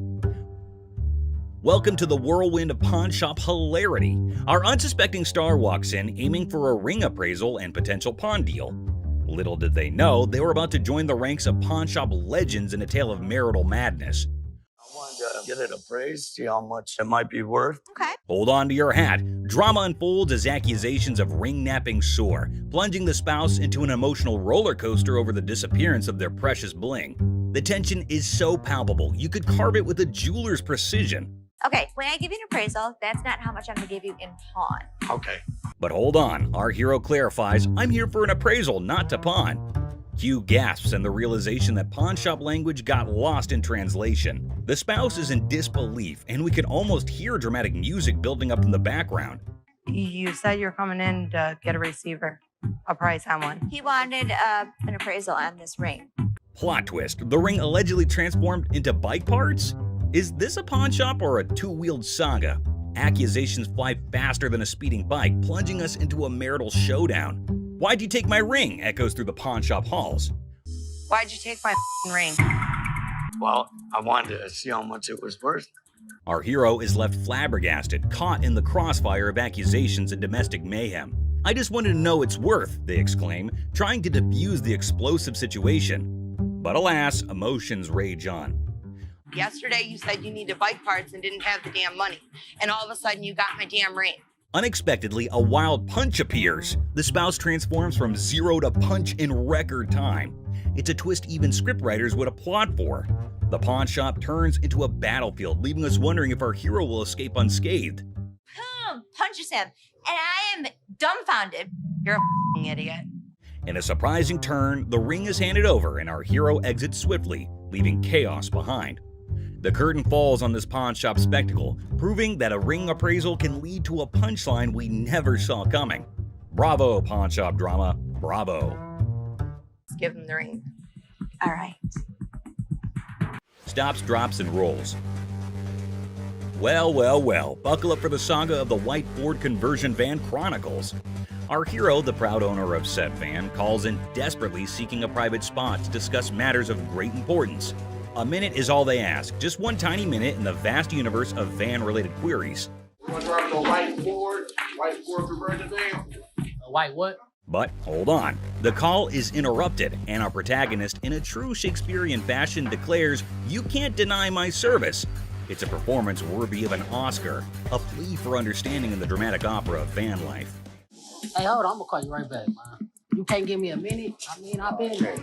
Welcome to the whirlwind of pawn shop hilarity. Our unsuspecting star walks in, aiming for a ring appraisal and potential pawn deal. Little did they know, they were about to join the ranks of pawn shop legends in a tale of marital madness. I wanted to get it appraised, see how much it might be worth. Okay. Hold on to your hat. Drama unfolds as accusations of ring-napping soar, plunging the spouse into an emotional roller coaster over the disappearance of their precious bling. The tension is so palpable, you could carve it with a jeweler's precision. Okay, when I give you an appraisal, that's not how much I'm gonna give you in pawn. Okay. But hold on, our hero clarifies, I'm here for an appraisal, not to pawn. Q gasps in the realization that pawn shop language got lost in translation. The spouse is in disbelief, and we can almost hear dramatic music building up in the background. You said you're coming in to get a receiver. a price on one. He wanted an appraisal on this ring. Plot twist, the ring allegedly transformed into bike parts? Is this a pawn shop or a two-wheeled saga? Accusations fly faster than a speeding bike, plunging us into a marital showdown. "Why'd you take my ring?" echoes through the pawn shop halls. Why'd you take my ring? Well, I wanted to see how much it was worth. Our hero is left flabbergasted, caught in the crossfire of accusations and domestic mayhem. "I just wanted to know its worth," they exclaim, trying to defuse the explosive situation. But alas, emotions rage on. Yesterday you said you needed bike parts and didn't have the damn money. And all of a sudden you got my damn ring. Unexpectedly, a wild punch appears. The spouse transforms from 0 to punch in record time. It's a twist even scriptwriters would applaud for. The pawn shop turns into a battlefield, leaving us wondering if our hero will escape unscathed. Punches him, and I am dumbfounded. You're a idiot. In a surprising turn, the ring is handed over and our hero exits swiftly, leaving chaos behind. The curtain falls on this pawn shop spectacle, proving that a ring appraisal can lead to a punchline we never saw coming. Bravo, pawn shop drama, bravo. Let's give him the ring. All right. Stops, drops, and rolls. Well, well, well, buckle up for the saga of the white Ford conversion van chronicles. Our hero, the proud owner of said van, calls in desperately seeking a private spot to discuss matters of great importance. A minute is all they ask, just one tiny minute in the vast universe of van-related queries. You want to drive a white Ford conversion van? A white what? But hold on, the call is interrupted, and our protagonist, in a true Shakespearean fashion, declares, "You can't deny my service." It's a performance worthy of an Oscar, a plea for understanding in the dramatic opera of van life. Hey, hold on, I'm gonna call you right back, man. You can't give me a minute? I mean, I've been there.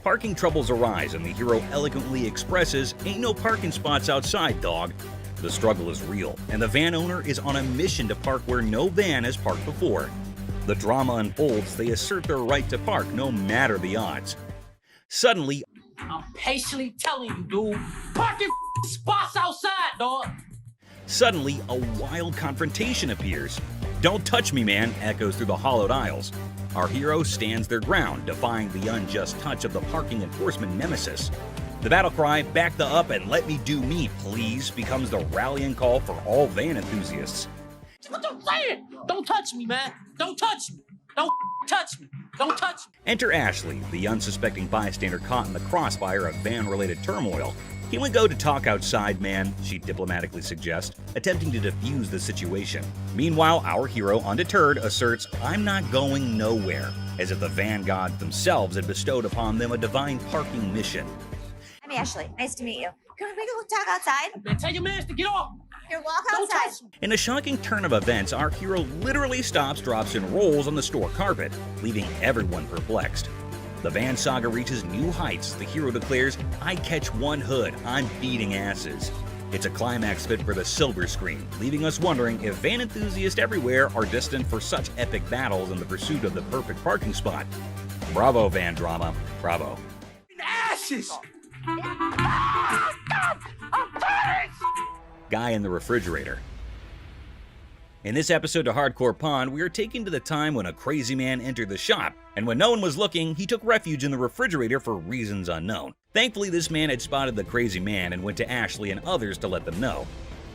Parking troubles arise, and the hero eloquently expresses, "Ain't no parking spots outside, dog." The struggle is real, and the van owner is on a mission to park where no van has parked before. The drama unfolds, they assert their right to park no matter the odds. Suddenly, I'm patiently telling you, dude. Parking spots outside, dog. Suddenly, a wild confrontation appears. "Don't touch me, man," echoes through the hollowed aisles. Our hero stands their ground, defying the unjust touch of the parking enforcement nemesis. The battle cry, "Back the up and let me do me, please," becomes the rallying call for all van enthusiasts. What you saying? Don't touch me, man. Don't touch me. Don't touch me. Don't touch me. Enter Ashley, the unsuspecting bystander caught in the crossfire of van-related turmoil. "Can we go to talk outside, man?" she diplomatically suggests, attempting to defuse the situation. Meanwhile, our hero, undeterred, asserts, "I'm not going nowhere," as if the van gods themselves had bestowed upon them a divine parking mission. I'm Ashley. Nice to meet you. Can we go talk outside? Man, tell your man to get off. Here, walk outside. In a shocking turn of events, our hero literally stops, drops, and rolls on the store carpet, leaving everyone perplexed. The van saga reaches new heights as the hero declares, "I catch one hood, I'm beating asses." It's a climax fit for the silver screen, leaving us wondering if van enthusiasts everywhere are destined for such epic battles in the pursuit of the perfect parking spot. Bravo, van drama. Bravo. Ashes! Guy in the refrigerator. In this episode of Hardcore Pawn, we are taken to the time when a crazy man entered the shop, and when no one was looking, he took refuge in the refrigerator for reasons unknown. Thankfully, this man had spotted the crazy man and went to Ashley and others to let them know.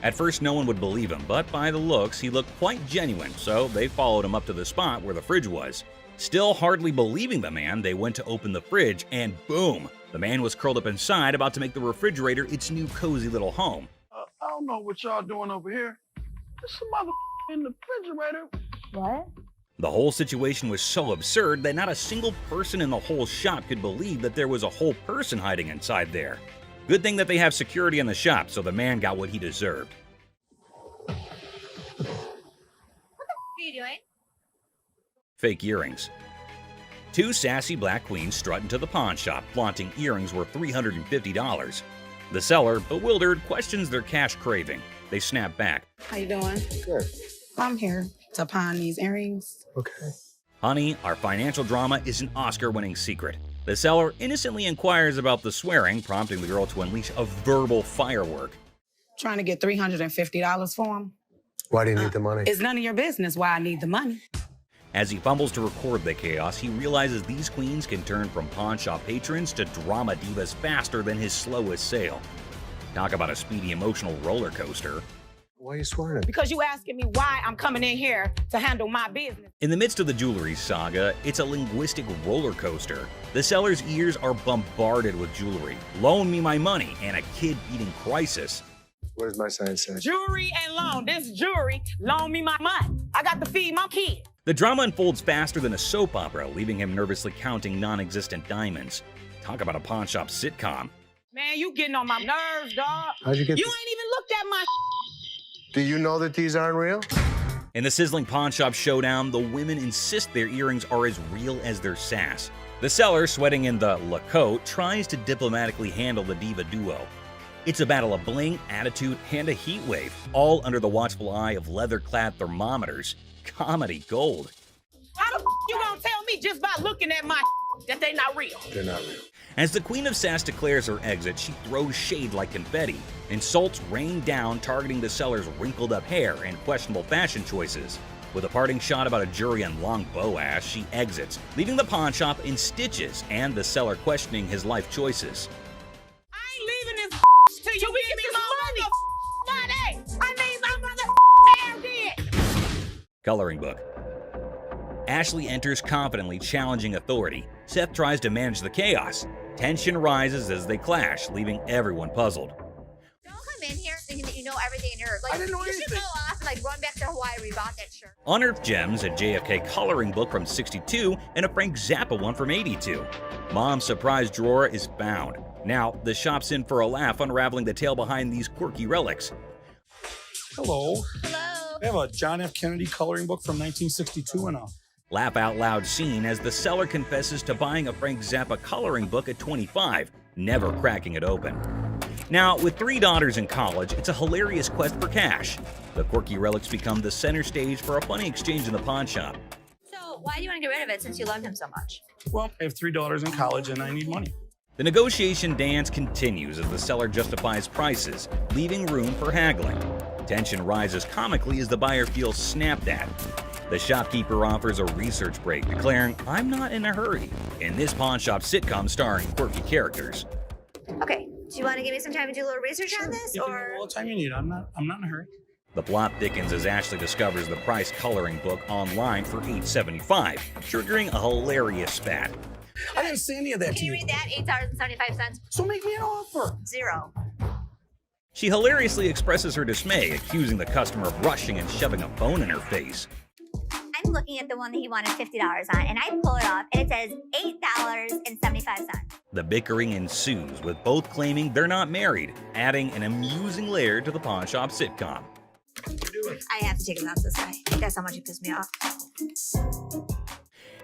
At first, no one would believe him, but by the looks, he looked quite genuine, so they followed him up to the spot where the fridge was. Still hardly believing the man, they went to open the fridge, and boom! The man was curled up inside, about to make the refrigerator its new cozy little home. I don't know what y'all doing over here. There's some mother in the refrigerator. What? The whole situation was so absurd that not a single person in the whole shop could believe that there was a whole person hiding inside there. Good thing that they have security in the shop, so the man got what he deserved. What the are you doing? Fake earrings. Two sassy black queens strut into the pawn shop, flaunting earrings worth $350. The seller, bewildered, questions their cash craving. They snap back. How you doing? Good. I'm here to pawn these earrings. Okay. Honey, our financial drama is an Oscar-winning secret. The seller innocently inquires about the swearing, prompting the girl to unleash a verbal firework. Trying to get $350 for them. Why do you need the money? It's none of your business why I need the money. As he fumbles to record the chaos, he realizes these queens can turn from pawn shop patrons to drama divas faster than his slowest sale. Talk about a speedy emotional roller coaster. Why are you swearing? Because you asking me why I'm coming in here to handle my business. In the midst of the jewelry saga, it's a linguistic roller coaster. The seller's ears are bombarded with jewelry, loan me my money, and a kid-eating crisis. What does my sign say? Jewelry and loan. This jewelry, loan me my money. I got to feed my kid. The drama unfolds faster than a soap opera, leaving him nervously counting non-existent diamonds. Talk about a pawn shop sitcom. Man, you getting on my nerves, dog. How'd you get You ain't even looked at my Do you know that these aren't real? In the sizzling pawn shop showdown, the women insist their earrings are as real as their sass. The seller, sweating in the Lacote, tries to diplomatically handle the diva duo. It's a battle of bling, attitude, and a heat wave, all under the watchful eye of leather-clad thermometers. Comedy gold. How the you gonna tell me just by looking at my that they not real? They're not real. As the Queen of Sass declares her exit, she throws shade like confetti. Insults rain down, targeting the seller's wrinkled-up hair and questionable fashion choices. With a parting shot about a jury and long bow ash, she exits, leaving the pawn shop in stitches and the seller questioning his life choices. I ain't leaving this till you give me my money. I need my mother hair did. Coloring book. Ashley enters confidently, challenging authority. Seth tries to manage the chaos. Tension rises as they clash, leaving everyone puzzled. Don't come in here thinking that you know everything in your like. I didn't know you anything. should go off and like run back to Hawaii where you bought that shirt. Unearthed gems, a JFK coloring book from '62, and a Frank Zappa one from '82. Mom's surprise drawer is found. Now, the shop's in for a laugh, unraveling the tale behind these quirky relics. Hello. Hello. I have a John F. Kennedy coloring book from 1962 and a Laugh out loud scene as the seller confesses to buying a Frank Zappa coloring book at 25, never cracking it open. Now, with 3 daughters in college, it's a hilarious quest for cash. The quirky relics become the center stage for a funny exchange in the pawn shop. So why do you want to get rid of it since you loved him so much? well, I have 3 daughters in college and I need money. The negotiation dance continues as the seller justifies prices, leaving room for haggling. Tension rises comically as the buyer feels snapped at. The shopkeeper offers a research break, declaring, "I'm not in a hurry," in this pawn shop sitcom starring quirky characters. Okay, do you want to give me some time to do a little research on this, You can or? have all the time you need. I'm not in a hurry. The plot thickens as Ashley discovers the price coloring book online for $8.75, triggering a hilarious spat. I didn't say any of that Can you read that? $8.75. So make me an offer. 0. She hilariously expresses her dismay, accusing the customer of rushing and shoving a phone in her face. I'm looking at the one that he wanted $50 on, and I pull it off, and it says $8.75. The bickering ensues, with both claiming they're not married, adding an amusing layer to the pawn shop sitcom. I have to take him out this guy. That's how much he pissed me off.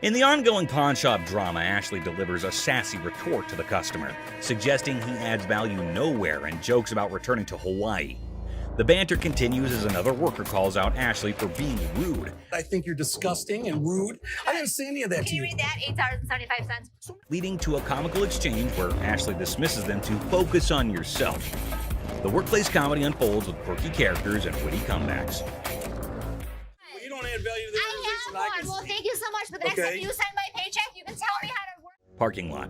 In the ongoing pawn shop drama, Ashley delivers a sassy retort to the customer, suggesting he adds value nowhere and jokes about returning to Hawaii. The banter continues as another worker calls out Ashley for being rude. I think you're disgusting and rude. I didn't say any of that to Can you you. read that? $8.75. Leading to a comical exchange where Ashley dismisses them to focus on yourself. The workplace comedy unfolds with quirky characters and witty comebacks. Well, you don't add value to the organization. I have one. Well, thank you so much. But the next time you sign my paycheck, you can tell me how to work. Parking lot.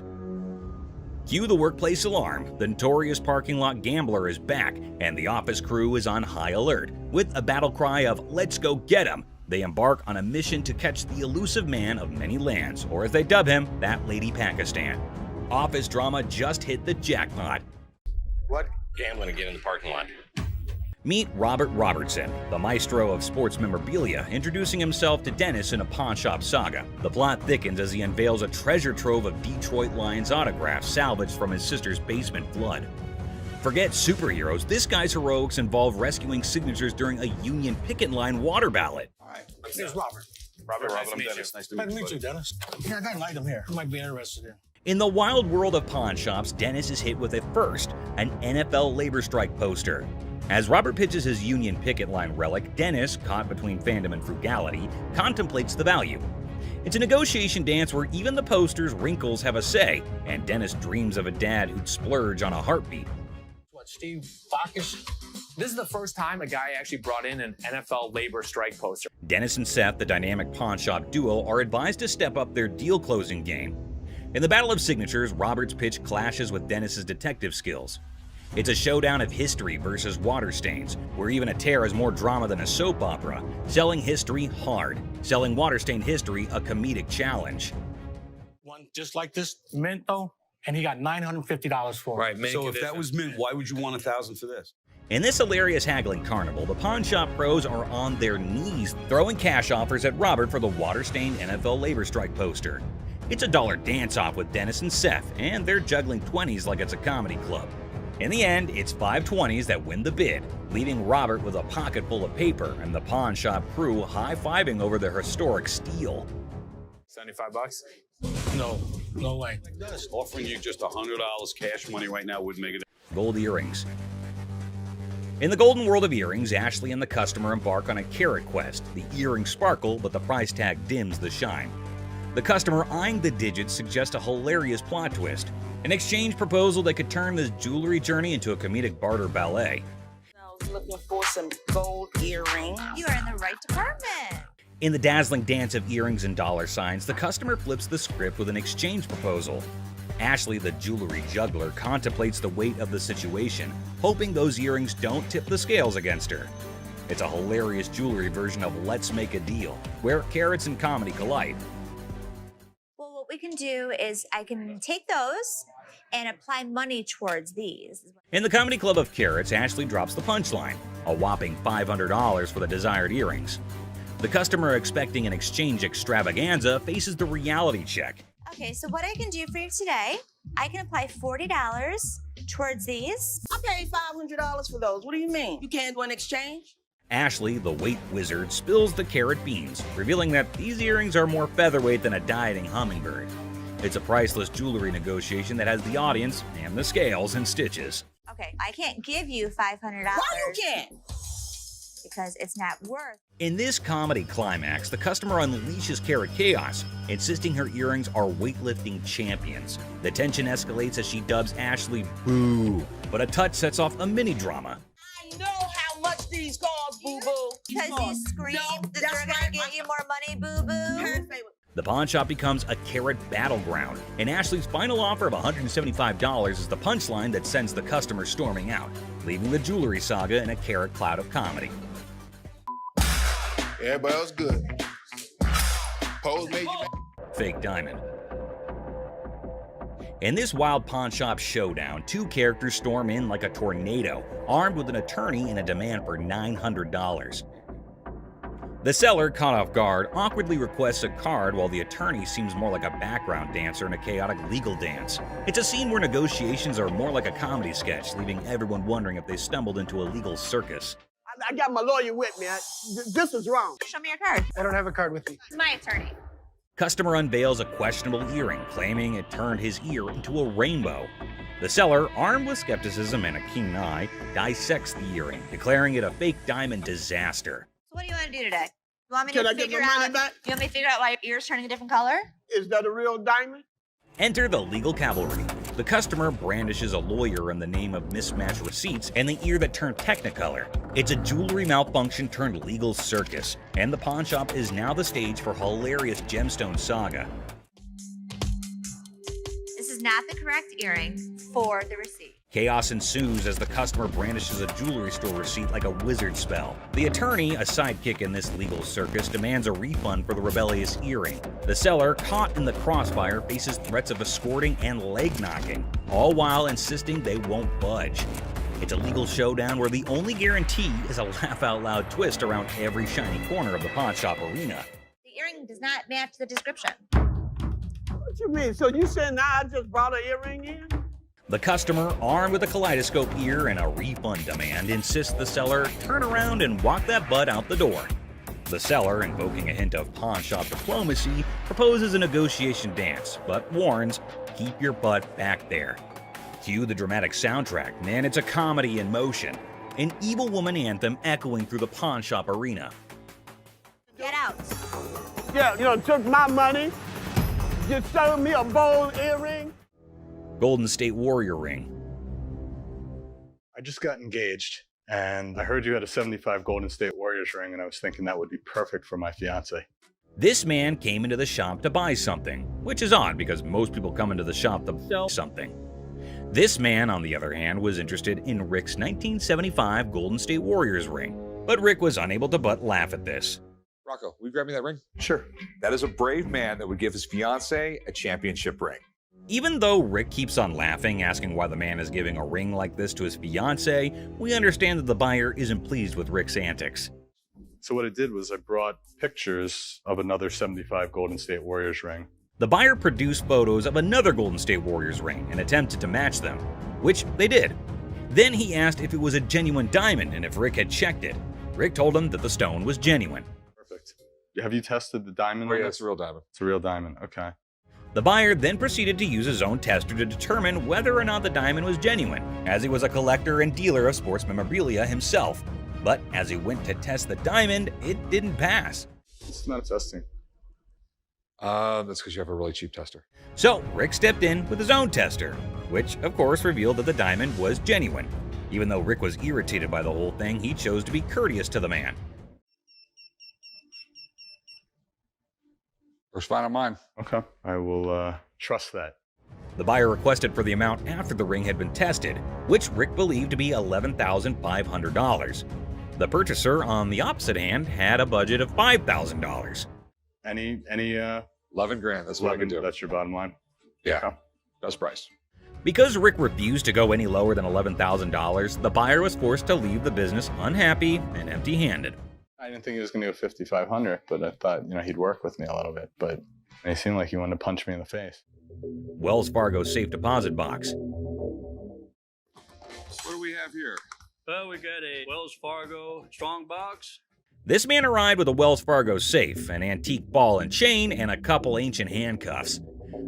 Cue the workplace alarm. The notorious parking lot gambler is back, and the office crew is on high alert. With a battle cry of "Let's go get him!" they embark on a mission to catch the elusive man of many lands, or as they dub him, That Lady Pakistan. Office drama just hit the jackpot. What? Gambling again in the parking lot. Meet Robert Robertson, the maestro of sports memorabilia, introducing himself to Dennis in a pawn shop saga. The plot thickens as he unveils a treasure trove of Detroit Lions autographs salvaged from his sister's basement flood. Forget superheroes, this guy's heroics involve rescuing signatures during a Union picket line water ballot. All right. Here's Robert. Robert, Nice to I'm meet Dennis. you. Nice to Nice meet to you. meet you, Dennis. Yeah, I got an item here. You might be interested in. In the wild world of pawn shops, Dennis is hit with a first, an NFL labor strike poster. As Robert pitches his Union picket line relic, Dennis, caught between fandom and frugality, contemplates the value. It's a negotiation dance where even the poster's wrinkles have a say, and Dennis dreams of a dad who'd splurge on a heartbeat. What, Steve Bacchus? This is the first time a guy actually brought in an NFL labor strike poster. Dennis and Seth, the dynamic pawn shop duo, are advised to step up their deal-closing game. In the battle of signatures, Robert's pitch clashes with Dennis's detective skills. It's a showdown of history versus water stains, where even a tear is more drama than a soap opera. Selling history hard, selling water-stained history a comedic challenge. One just like this mint though, and he got $950 for it. Right, so if that was mint, why would you want $1,000 for this? In this hilarious haggling carnival, the pawn shop pros are on their knees throwing cash offers at Robert for the water-stained NFL labor strike poster. It's a dollar dance-off with Dennis and Seth, and they're juggling 20s like it's a comedy club. In the end, it's 5 20s that win the bid, leaving Robert with a pocket full of paper and the pawn shop crew high-fiving over their historic steal. $75? No way. Offering you just $100 cash money right now would make it. Gold earrings. In the golden world of earrings, Ashley and the customer embark on a carrot quest. The earrings sparkle, but the price tag dims the shine. The customer eyeing the digits suggests a hilarious plot twist, an exchange proposal that could turn this jewelry journey into a comedic barter ballet. I was looking for some gold earrings. You are in the right department. In the dazzling dance of earrings and dollar signs, the customer flips the script with an exchange proposal. Ashley, the jewelry juggler, contemplates the weight of the situation, hoping those earrings don't tip the scales against her. It's a hilarious jewelry version of Let's Make a Deal, where carrots and comedy collide. Well, what we can do is I can take those and apply money towards these. In the comedy club of carrots, Ashley drops the punchline, a whopping $500 for the desired earrings. The customer, expecting an exchange extravaganza, faces the reality check. Okay, so what I can do for you today, I can apply $40 towards these. I paid $500 for those. What do you mean? You can't do an exchange? Ashley, the weight wizard, spills the carrot beans, revealing that these earrings are more featherweight than a dieting hummingbird. It's a priceless jewelry negotiation that has the audience and the scales in stitches. Okay, I can't give you $500. Why you can't? Because it's not worth. In this comedy climax, the customer unleashes carrot chaos, insisting her earrings are weightlifting champions. The tension escalates as she dubs Ashley Boo, but a touch sets off a mini drama. I know how much these cost, boo-boo. Because you screamed that they're gonna get you more money, boo-boo. The pawn shop becomes a carrot battleground, and Ashley's final offer of $175 is the punchline that sends the customer storming out, leaving the jewelry saga in a carrot cloud of comedy. Everybody else good. Pose made you Fake diamond. In this wild pawn shop showdown, two characters storm in like a tornado, armed with an attorney and a demand for $900. The seller, caught off guard, awkwardly requests a card while the attorney seems more like a background dancer in a chaotic legal dance. It's a scene where negotiations are more like a comedy sketch, leaving everyone wondering if they stumbled into a legal circus. I got my lawyer with me. This is wrong. Show me your card. I don't have a card with me. My attorney. Customer unveils a questionable earring, claiming it turned his ear into a rainbow. The seller, armed with skepticism and a keen eye, dissects the earring, declaring it a fake diamond disaster. So what do you want to do today? You want me Can to I get figure my money out? back? You want me to figure out why your ear's turning a different color? Is that a real diamond? Enter the legal cavalry. The customer brandishes a lawyer in the name of mismatched receipts and the ear that turned technicolor. It's a jewelry malfunction turned legal circus, and the pawn shop is now the stage for hilarious gemstone saga. This is not the correct earring for the receipt. Chaos ensues as the customer brandishes a jewelry store receipt like a wizard spell. The attorney, a sidekick in this legal circus, demands a refund for the rebellious earring. The seller, caught in the crossfire, faces threats of escorting and leg knocking, all while insisting they won't budge. It's a legal showdown where the only guarantee is a laugh-out-loud twist around every shiny corner of the pawn shop arena. The earring does not match the description. What you mean? So you saying now I just brought an earring in? The customer, armed with a kaleidoscope ear and a refund demand, insists the seller turn around and walk that butt out the door. The seller, invoking a hint of pawn shop diplomacy, proposes a negotiation dance, but warns, keep your butt back there. Cue the dramatic soundtrack, man, it's a comedy in motion. An evil woman anthem echoing through the pawn shop arena. Get out. Yeah, you took my money, just sold me a bold earring. Golden State Warrior ring. I just got engaged. And I heard you had a 75 Golden State Warriors ring, and I was thinking that would be perfect for my fiance. This man came into the shop to buy something, which is odd because most people come into the shop to sell something. This man, on the other hand, was interested in Rick's 1975 Golden State Warriors ring, but Rick was unable to but laugh at this. Rocco, will you grab me that ring? Sure. That is a brave man that would give his fiance a championship ring. Even though Rick keeps on laughing, asking why the man is giving a ring like this to his fiance, we understand that the buyer isn't pleased with Rick's antics. So what I did was I brought pictures of another 75 Golden State Warriors ring. The buyer produced photos of another Golden State Warriors ring and attempted to match them, which they did. Then he asked if it was a genuine diamond and if Rick had checked it. Rick told him that the stone was genuine. Perfect. Have you tested the diamond? Oh, yeah, it's a real diamond. It's a real diamond, okay. The buyer then proceeded to use his own tester to determine whether or not the diamond was genuine, as he was a collector and dealer of sports memorabilia himself. But as he went to test the diamond, it didn't pass. It's not testing. That's because you have a really cheap tester. So Rick stepped in with his own tester, which of course revealed that the diamond was genuine. Even though Rick was irritated by the whole thing, he chose to be courteous to the man. First fine on mine. Okay. I will trust that. The buyer requested for the amount after the ring had been tested, which Rick believed to be $11,500. The purchaser, on the opposite hand, had a budget of $5,000. Any 11 grand, that's what I can do. That's your bottom line? Yeah, Okay. best price. Because Rick refused to go any lower than $11,000, the buyer was forced to leave the business unhappy and empty-handed. I didn't think he was going to go 5,500, but I thought, he'd work with me a little bit. But he seemed like he wanted to punch me in the face. Wells Fargo's safe deposit box. What do we have here? Well, we got a Wells Fargo strong box. This man arrived with a Wells Fargo safe, an antique ball and chain, and a couple ancient handcuffs.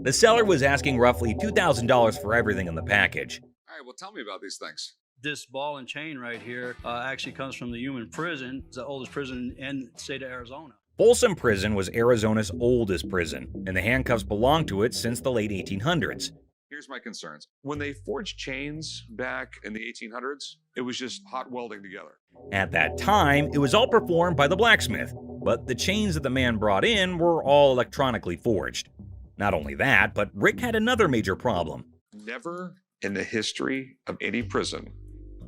The seller was asking roughly $2,000 for everything in the package. All right, well, tell me about these things. This ball and chain right here actually comes from the human prison. It's the oldest prison in the state of Arizona. Folsom Prison was Arizona's oldest prison, and the handcuffs belonged to it since the late 1800s. Here's my concerns. When they forged chains back in the 1800s, it was just hot welding together. At that time, it was all performed by the blacksmith, but the chains that the man brought in were all electronically forged. Not only that, but Rick had another major problem. Never in the history of any prison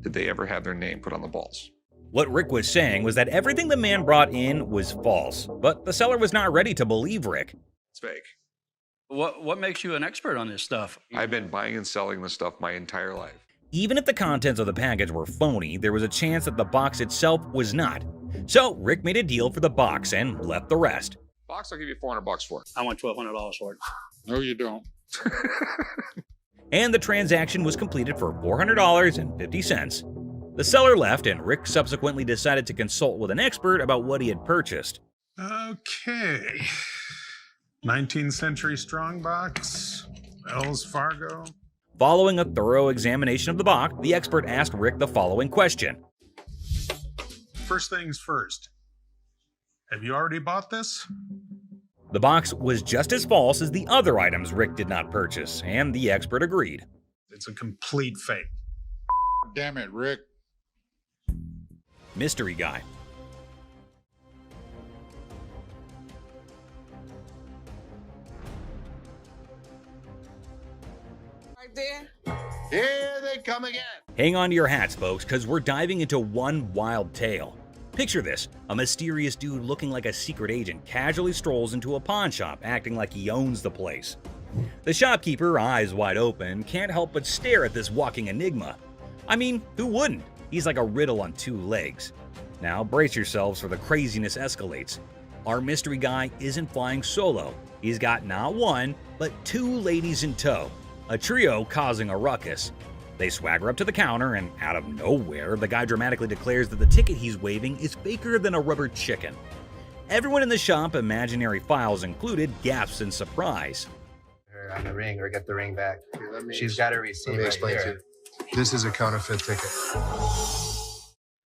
did they ever have their name put on the balls. What Rick was saying was that everything the man brought in was false, but the seller was not ready to believe Rick. It's fake. What makes you an expert on this stuff? I've been buying and selling this stuff my entire life. Even if the contents of the package were phony, there was a chance that the box itself was not. So Rick made a deal for the box and left the rest. Box, I'll give you $400 for it. I want $1,200 for it. No, you don't. And the transaction was completed for $400.50. The seller left, and Rick subsequently decided to consult with an expert about what he had purchased. Okay. 19th century strongbox, Wells Fargo. Following a thorough examination of the box, the expert asked Rick the following question. First things first. Have you already bought this? The box was just as false as the other items Rick did not purchase, and the expert agreed. It's a complete fake. Damn it, Rick. Mystery guy. Right there. Here they come again. Hang on to your hats, folks, because we're diving into one wild tale. Picture this, a mysterious dude looking like a secret agent casually strolls into a pawn shop, acting like he owns the place. The shopkeeper, eyes wide open, can't help but stare at this walking enigma. I mean, who wouldn't? He's like a riddle on two legs. Now brace yourselves for the craziness escalates. Our mystery guy isn't flying solo. He's got not one, but two ladies in tow, a trio causing a ruckus. They swagger up to the counter, and out of nowhere, the guy dramatically declares that the ticket he's waving is faker than a rubber chicken. Everyone in the shop, imaginary files included, gasps in surprise. Her on the ring, or get the ring back. She's got a receipt. Let me explain to you. This is a counterfeit ticket.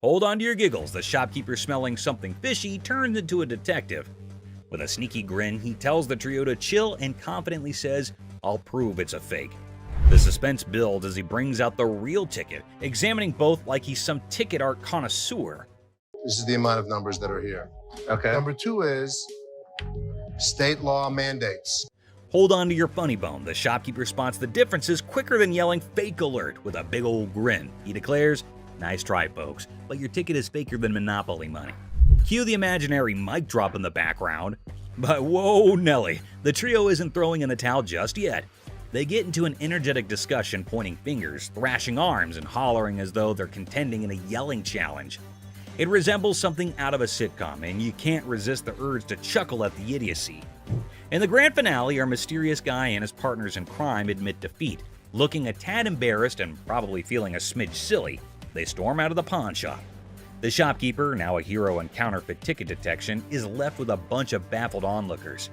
Hold on to your giggles. The shopkeeper, smelling something fishy, turns into a detective. With a sneaky grin, he tells the trio to chill and confidently says, "I'll prove it's a fake." The suspense builds as he brings out the real ticket, examining both like he's some ticket art connoisseur. This is the amount of numbers that are here. Okay. Number 2 is state law mandates. Hold on to your funny bone. The shopkeeper spots the differences quicker than yelling fake alert with a big old grin. He declares, "Nice try, folks, but your ticket is faker than Monopoly money." Cue the imaginary mic drop in the background. But whoa, Nelly, the trio isn't throwing in the towel just yet. They get into an energetic discussion, pointing fingers, thrashing arms, and hollering as though they're contending in a yelling challenge. It resembles something out of a sitcom, and you can't resist the urge to chuckle at the idiocy. In the grand finale, our mysterious guy and his partners in crime admit defeat. Looking a tad embarrassed and probably feeling a smidge silly, they storm out of the pawn shop. The shopkeeper, now a hero in counterfeit ticket detection, is left with a bunch of baffled onlookers.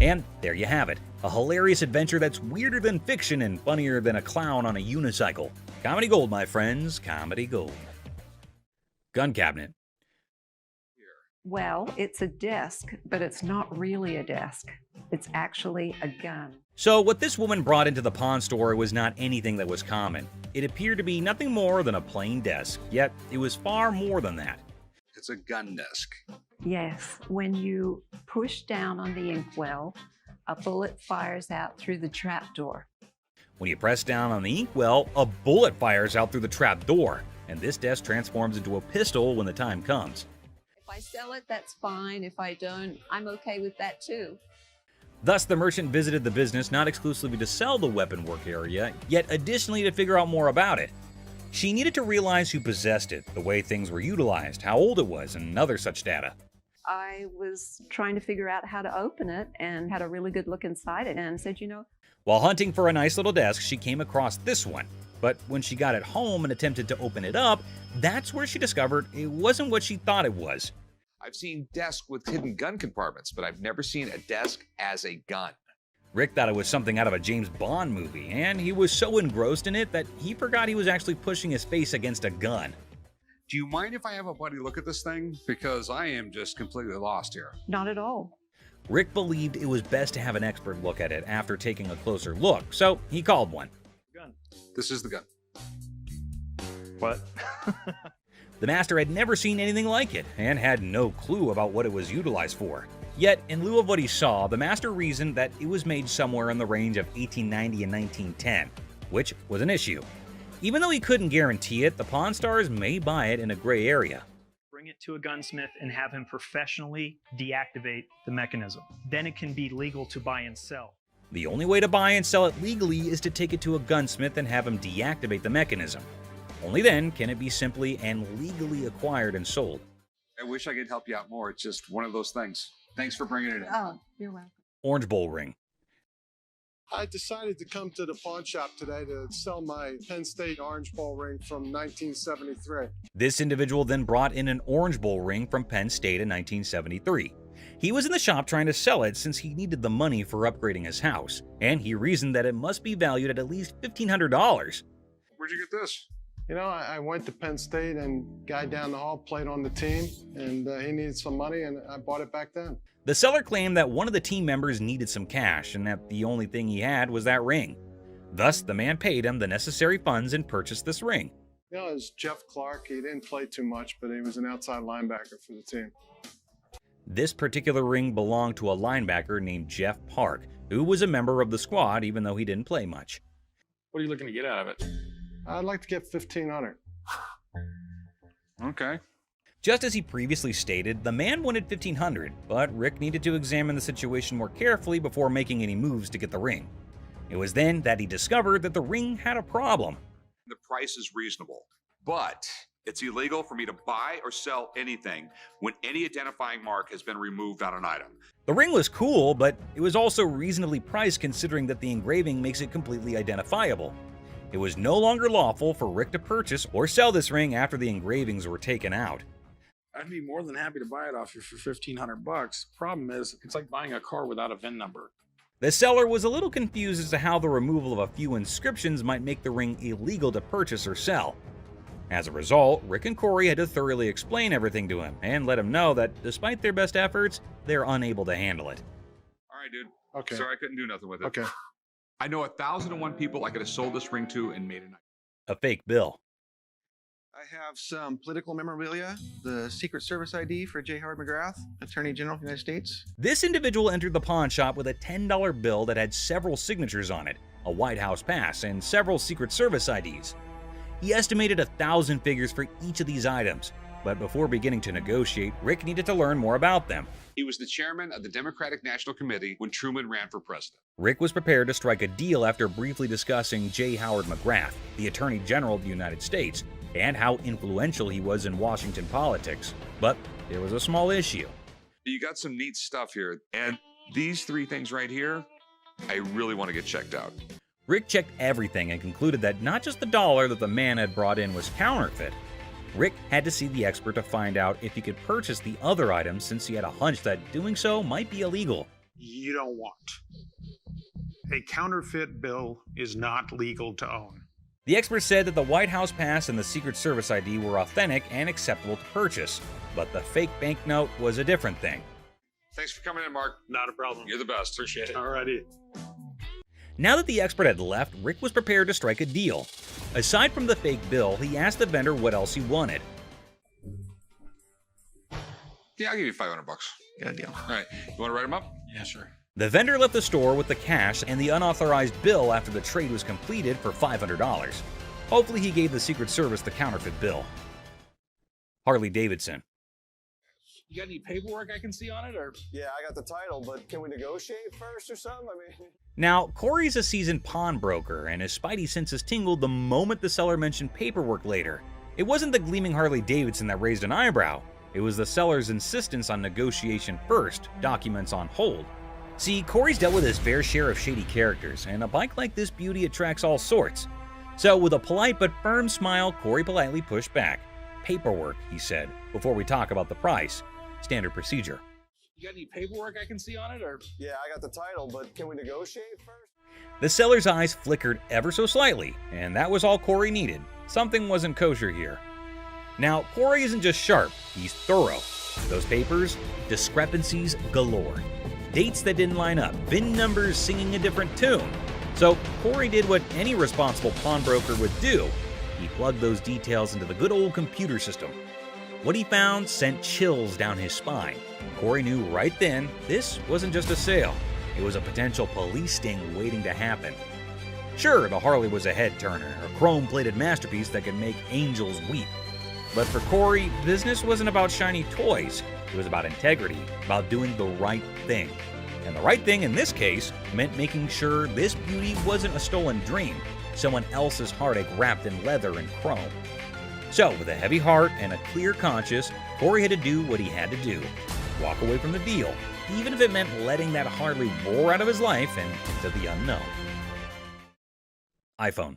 And there you have it, a hilarious adventure that's weirder than fiction and funnier than a clown on a unicycle. Comedy gold, my friends, comedy gold. Gun cabinet. Well, it's a desk, but it's not really a desk. It's actually a gun. So what this woman brought into the pawn store was not anything that was common. It appeared to be nothing more than a plain desk, yet it was far more than that. It's a gun desk. Yes, when you push down on the inkwell, a bullet fires out through the trapdoor. When you press down on the inkwell, a bullet fires out through the trap door, and this desk transforms into a pistol when the time comes. If I sell it, that's fine. If I don't, I'm okay with that too. Thus, the merchant visited the business not exclusively to sell the weapon work area, yet additionally to figure out more about it. She needed to realize who possessed it, the way things were utilized, how old it was, and other such data. I was trying to figure out how to open it and had a really good look inside it and said, While hunting for a nice little desk, she came across this one. But when she got it home and attempted to open it up, that's where she discovered it wasn't what she thought it was. I've seen desks with hidden gun compartments, but I've never seen a desk as a gun. Rick thought it was something out of a James Bond movie, and he was so engrossed in it that he forgot he was actually pushing his face against a gun. Do you mind if I have a buddy look at this thing? Because I am just completely lost here. Not at all. Rick believed it was best to have an expert look at it after taking a closer look, so he called one. Gun. This is the gun. What? The master had never seen anything like it and had no clue about what it was utilized for. Yet, in lieu of what he saw, the master reasoned that it was made somewhere in the range of 1890 and 1910, which was an issue. Even though he couldn't guarantee it, the Pawn Stars may buy it in a gray area. Bring it to a gunsmith and have him professionally deactivate the mechanism. Then it can be legal to buy and sell. The only way to buy and sell it legally is to take it to a gunsmith and have him deactivate the mechanism. Only then can it be simply and legally acquired and sold. I wish I could help you out more. It's just one of those things. Thanks for bringing it in. Oh, you're welcome. Orange Bowl ring. I decided to come to the pawn shop today to sell my Penn State Orange Bowl ring from 1973. This individual then brought in an Orange Bowl ring from Penn State in 1973. He was in the shop trying to sell it since he needed the money for upgrading his house, and he reasoned that it must be valued at least $1,500. Where'd you get this? I went to Penn State and guy down the hall played on the team, and he needed some money, and I bought it back then. The seller claimed that one of the team members needed some cash and that the only thing he had was that ring. Thus, the man paid him the necessary funds and purchased this ring. It was Jeff Clark. He didn't play too much, but he was an outside linebacker for the team. This particular ring belonged to a linebacker named Jeff Park, who was a member of the squad even though he didn't play much. What are you looking to get out of it? I'd like to get $1,500. Okay. Just as he previously stated, the man wanted $1,500, but Rick needed to examine the situation more carefully before making any moves to get the ring. It was then that he discovered that the ring had a problem. The price is reasonable, but it's illegal for me to buy or sell anything when any identifying mark has been removed on an item. The ring was cool, but it was also reasonably priced considering that the engraving makes it completely identifiable. It was no longer lawful for Rick to purchase or sell this ring after the engravings were taken out. I'd be more than happy to buy it off you for $1,500. Problem is, it's like buying a car without a VIN number. The seller was a little confused as to how the removal of a few inscriptions might make the ring illegal to purchase or sell. As a result, Rick and Corey had to thoroughly explain everything to him and let him know that despite their best efforts, they're unable to handle it. All right, dude. Okay. Sorry I couldn't do nothing with it. Okay. I know 1,001 people I could have sold this ring to and made a night. A fake bill. I have some political memorabilia, the Secret Service ID for J. Howard McGrath, Attorney General of the United States. This individual entered the pawn shop with a $10 bill that had several signatures on it, a White House pass, and several Secret Service IDs. He estimated 1,000 figures for each of these items, but before beginning to negotiate, Rick needed to learn more about them. He was the chairman of the Democratic National Committee when Truman ran for president. Rick was prepared to strike a deal after briefly discussing J. Howard McGrath, the Attorney General of the United States, and how influential he was in Washington politics. But there was a small issue. You got some neat stuff here, and these three things right here, I really want to get checked out. Rick checked everything and concluded that not just the dollar that the man had brought in was counterfeit. Rick had to see the expert to find out if he could purchase the other items, since he had a hunch that doing so might be illegal. You don't want. A counterfeit bill is not legal to own. The expert said that the White House pass and the Secret Service ID were authentic and acceptable to purchase, but the fake banknote was a different thing. Thanks for coming in, Mark. Not a problem. You're the best. Appreciate it. Alrighty. Now that the expert had left, Rick was prepared to strike a deal. Aside from the fake bill, he asked the vendor what else he wanted. Yeah, I'll give you $500. Got a deal. All right. You want to write them up? Yeah, sure. The vendor left the store with the cash and the unauthorized bill after the trade was completed for $500. Hopefully he gave the Secret Service the counterfeit bill. Harley Davidson. You got any paperwork I can see on it, or? Yeah, I got the title, but can we negotiate first or something? I mean... Now, Corey's a seasoned pawnbroker, and his spidey senses tingled the moment the seller mentioned paperwork later. It wasn't the gleaming Harley Davidson that raised an eyebrow. It was the seller's insistence on negotiation first, documents on hold. See, Corey's dealt with his fair share of shady characters, and a bike like this beauty attracts all sorts. So with a polite but firm smile, Corey politely pushed back. Paperwork, he said, before we talk about the price. Standard procedure. You got any paperwork I can see on it, or? Yeah, I got the title, but can we negotiate first? The seller's eyes flickered ever so slightly, and that was all Corey needed. Something wasn't kosher here. Now, Corey isn't just sharp, he's thorough. Those papers, discrepancies galore. Dates that didn't line up, VIN numbers singing a different tune. So Corey did what any responsible pawnbroker would do. He plugged those details into the good old computer system. What he found sent chills down his spine. Corey knew right then this wasn't just a sale. It was a potential police sting waiting to happen. Sure, the Harley was a head-turner, a chrome-plated masterpiece that could make angels weep. But for Corey, business wasn't about shiny toys. It was about integrity, about doing the right thing. And the right thing in this case meant making sure this beauty wasn't a stolen dream, someone else's heartache wrapped in leather and chrome. So, with a heavy heart and a clear conscience, Corey had to do what he had to do. Walk away from the deal, even if it meant letting that Harley roar out of his life and into the unknown. iPhone.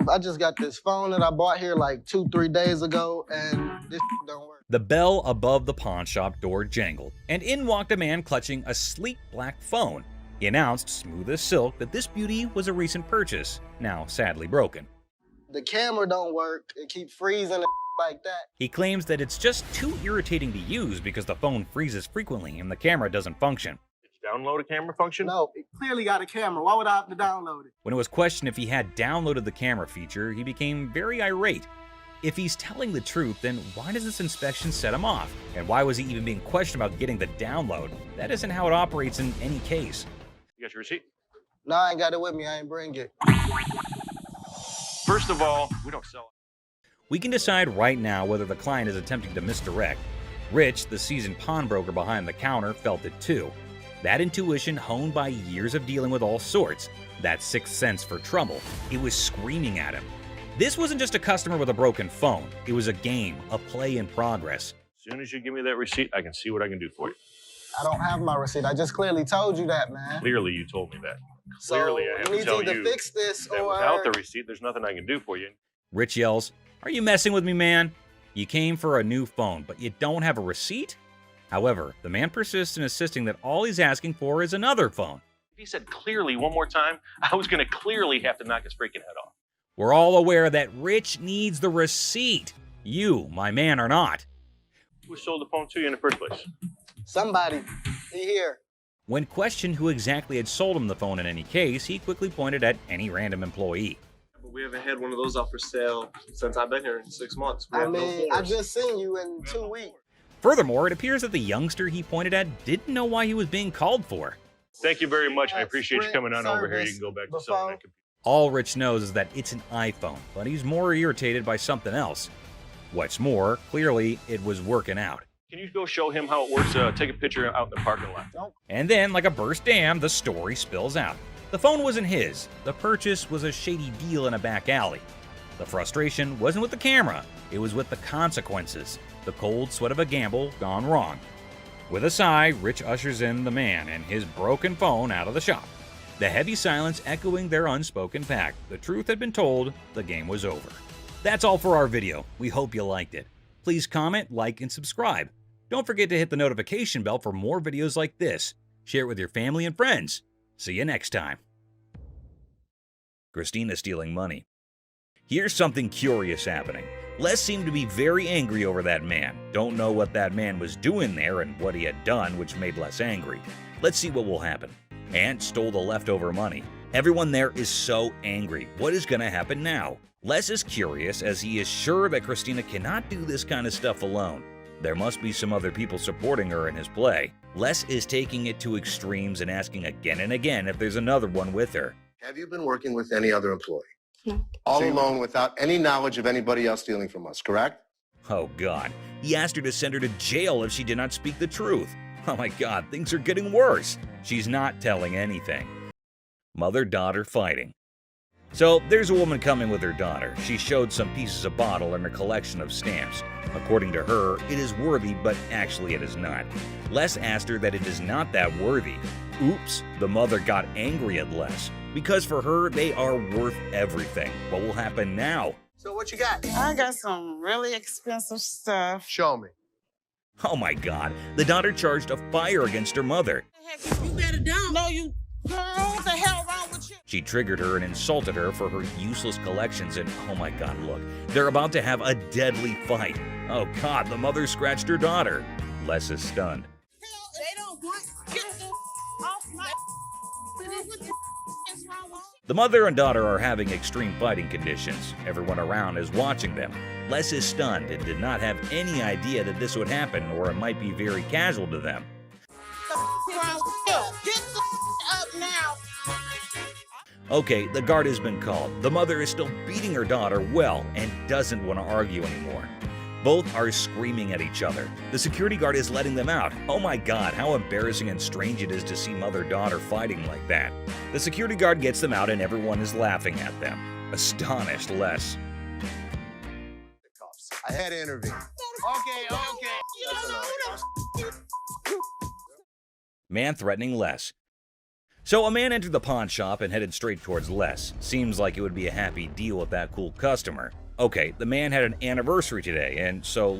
I just got this phone that I bought here like 2-3 days ago, and this don't work. The bell above the pawn shop door jangled, and in walked a man clutching a sleek black phone. He announced, smooth as silk, that this beauty was a recent purchase, now sadly broken. The camera don't work. It keeps freezing and like that. He claims that it's just too irritating to use because the phone freezes frequently and the camera doesn't function. Did you download a camera function? No, it clearly got a camera. Why would I have to download it? When it was questioned if he had downloaded the camera feature, he became very irate. If he's telling the truth, then why does this inspection set him off? And why was he even being questioned about getting the download? That isn't how it operates in any case. You got your receipt? No, I ain't got it with me. I ain't bring it. First of all, we don't sell it. We can decide right now whether the client is attempting to misdirect. Rich, the seasoned pawnbroker behind the counter, felt it too. That intuition honed by years of dealing with all sorts, that sixth sense for trouble, it was screaming at him. This wasn't just a customer with a broken phone. It was a game, a play in progress. As soon as you give me that receipt, I can see what I can do for you. I don't have my receipt. I just clearly told you that, man. Clearly, you told me that. So Clearly, I have we to tell need to you fix this that or... without the receipt, there's nothing I can do for you. Rich yells, "Are you messing with me, man? You came for a new phone, but you don't have a receipt?" However, the man persists in insisting that all he's asking for is another phone. If he said clearly one more time, I was going to clearly have to knock his freaking head off. We're all aware that Rich needs the receipt. You, my man, are not. Who sold the phone to you in the first place? Somebody. He here. When questioned who exactly had sold him the phone in any case, he quickly pointed at any random employee. But we haven't had one of those up for sale since I've been here in 6 months. We I have no mean, I floors. just seen you in 2 weeks. Furthermore, it appears that the youngster he pointed at didn't know why he was being called for. Thank you very much. I appreciate you coming on over here. You can go back to selling that computer. All Rich knows is that it's an iPhone, but he's more irritated by something else. What's more, clearly it was working out. Can you go show him how it works? Take a picture out in the parking lot. And then, like a burst dam, the story spills out. The phone wasn't his. The purchase was a shady deal in a back alley. The frustration wasn't with the camera, it was with the consequences. The cold sweat of a gamble gone wrong. With a sigh, Rich ushers in the man and his broken phone out of the shop. The heavy silence echoing their unspoken pact. The truth had been told, the game was over. That's all for our video. We hope you liked it. Please comment, like, and subscribe. Don't forget to hit the notification bell for more videos like this. Share it with your family and friends. See you next time. Christina stealing money. Here's something curious happening. Les seemed to be very angry over that man. Don't know what that man was doing there and what he had done, which made Les angry. Let's see what will happen. And stole the leftover money. Everyone there is so angry. What is going to happen now? Les is curious as he is sure that Christina cannot do this kind of stuff alone. There must be some other people supporting her in his play. Les is taking it to extremes and asking again and again if there's another one with her. Have you been working with any other employee? No. All alone without any knowledge of anybody else stealing from us, correct? Oh God, he asked her to send her to jail if she did not speak the truth. Oh my God, things are getting worse. She's not telling anything. Mother-daughter fighting. So there's a woman coming with her daughter. She showed some pieces of bottle and a collection of stamps. According to her, it is worthy, but actually it is not. Les asked her that it is not that worthy. Oops, the mother got angry at Les. Because for her, they are worth everything. What will happen now? So what you got? I got some really expensive stuff. Show me. Oh my God, the daughter charged a fire against her mother. You better don't. No, you. Girl, what the hell wrong with you? She triggered her and insulted her for her useless collections, and oh my God, look, they're about to have a deadly fight. Oh God, the mother scratched her daughter. Les is stunned. They don't want. Get off my. What the is wrong with you? The mother and daughter are having extreme fighting conditions. Everyone around is watching them. Les is stunned and did not have any idea that this would happen, or it might be very casual to them. Get the up now. Okay, the guard has been called. The mother is still beating her daughter well and doesn't want to argue anymore. Both are screaming at each other. The security guard is letting them out. Oh my God, how embarrassing and strange it is to see mother-daughter fighting like that. The security guard gets them out and everyone is laughing at them. Astonished Les. I had to intervene. Okay. You don't know who the Man threatening Les. So a man entered the pawn shop and headed straight towards Les. Seems like it would be a happy deal with that cool customer. Okay, the man had an anniversary today, and so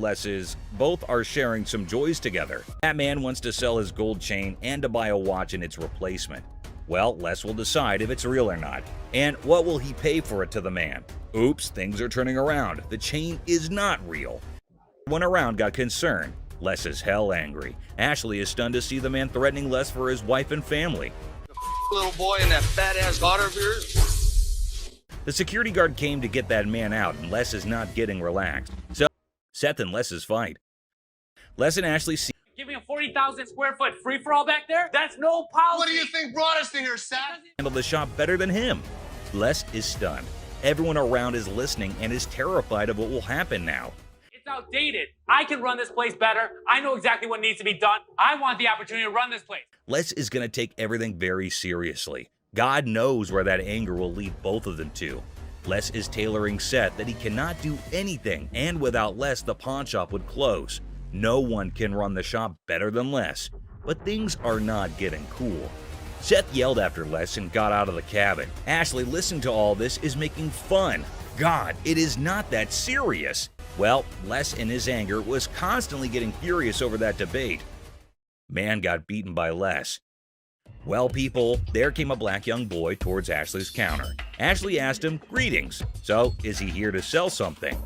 both are sharing some joys together. That man wants to sell his gold chain and to buy a watch and its replacement. Well, Les will decide if it's real or not. And what will he pay for it to the man? Oops, things are turning around. The chain is not real. Everyone around got concerned. Les is hell angry. Ashley is stunned to see the man threatening Les for his wife and family. Little boy and that fat ass daughter of yours. The security guard came to get that man out, and Les is not getting relaxed. So, Seth and Les's fight. Les and Ashley see. Give me a 40,000 square foot free-for-all back there? That's no policy. What do you think brought us to here, Seth? Handle the shop better than him. Les is stunned. Everyone around is listening and is terrified of what will happen now. It's outdated. I can run this place better. I know exactly what needs to be done. I want the opportunity to run this place. Les is going to take everything very seriously. God knows where that anger will lead both of them to. Les is tailoring Seth that he cannot do anything, and without Les, the pawn shop would close. No one can run the shop better than Les. But things are not getting cool. Seth yelled after Les and got out of the cabin. Ashley, listening to all this, is making fun. God, it is not that serious. Well, Les in his anger was constantly getting furious over that debate. Man got beaten by Les. Well, people, there came a black young boy towards Ashley's counter. Ashley asked him, "Greetings. So, is he here to sell something?"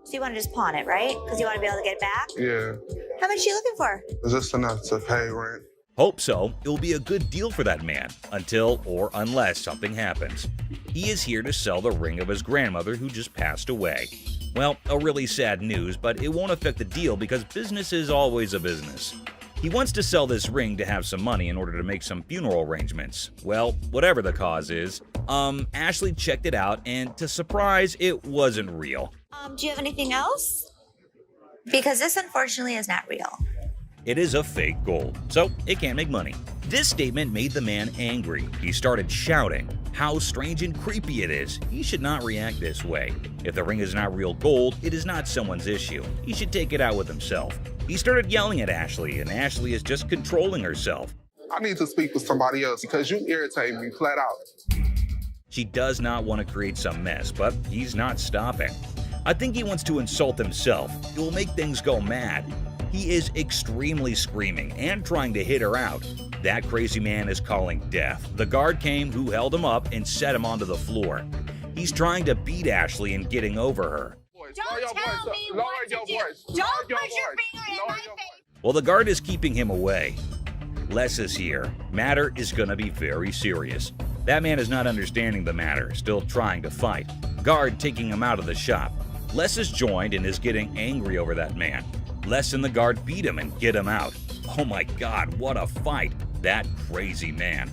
So you want to just pawn it, right? Because you want to be able to get it back? Yeah. How much are you looking for? Is this enough to pay rent? Hope so, it will be a good deal for that man, until or unless something happens. He is here to sell the ring of his grandmother who just passed away. Well, a really sad news, but it won't affect the deal because business is always a business. He wants to sell this ring to have some money in order to make some funeral arrangements. Well, whatever the cause is, Ashley checked it out, and to surprise, it wasn't real. Do you have anything else? Because this unfortunately is not real. It is a fake gold, so it can't make money. This statement made the man angry. He started shouting how strange and creepy it is. He should not react this way. If the ring is not real gold, it is not someone's issue. He should take it out with himself. He started yelling at Ashley, and Ashley is just controlling herself. I need to speak with somebody else because you irritate me flat out. She does not want to create some mess, but he's not stopping. I think he wants to insult himself. It will make things go mad. He is extremely screaming and trying to hit her out. That crazy man is calling death. The guard came who held him up and set him onto the floor. He's trying to beat Ashley and getting over her. Don't tell me what to do. Don't put your finger in my face. Well, the guard is keeping him away. Les is here. Matter is gonna be very serious. That man is not understanding the matter, still trying to fight. Guard taking him out of the shop. Les is joined and is getting angry over that man. Les and the guard beat him and get him out. Oh my God, what a fight. That crazy man.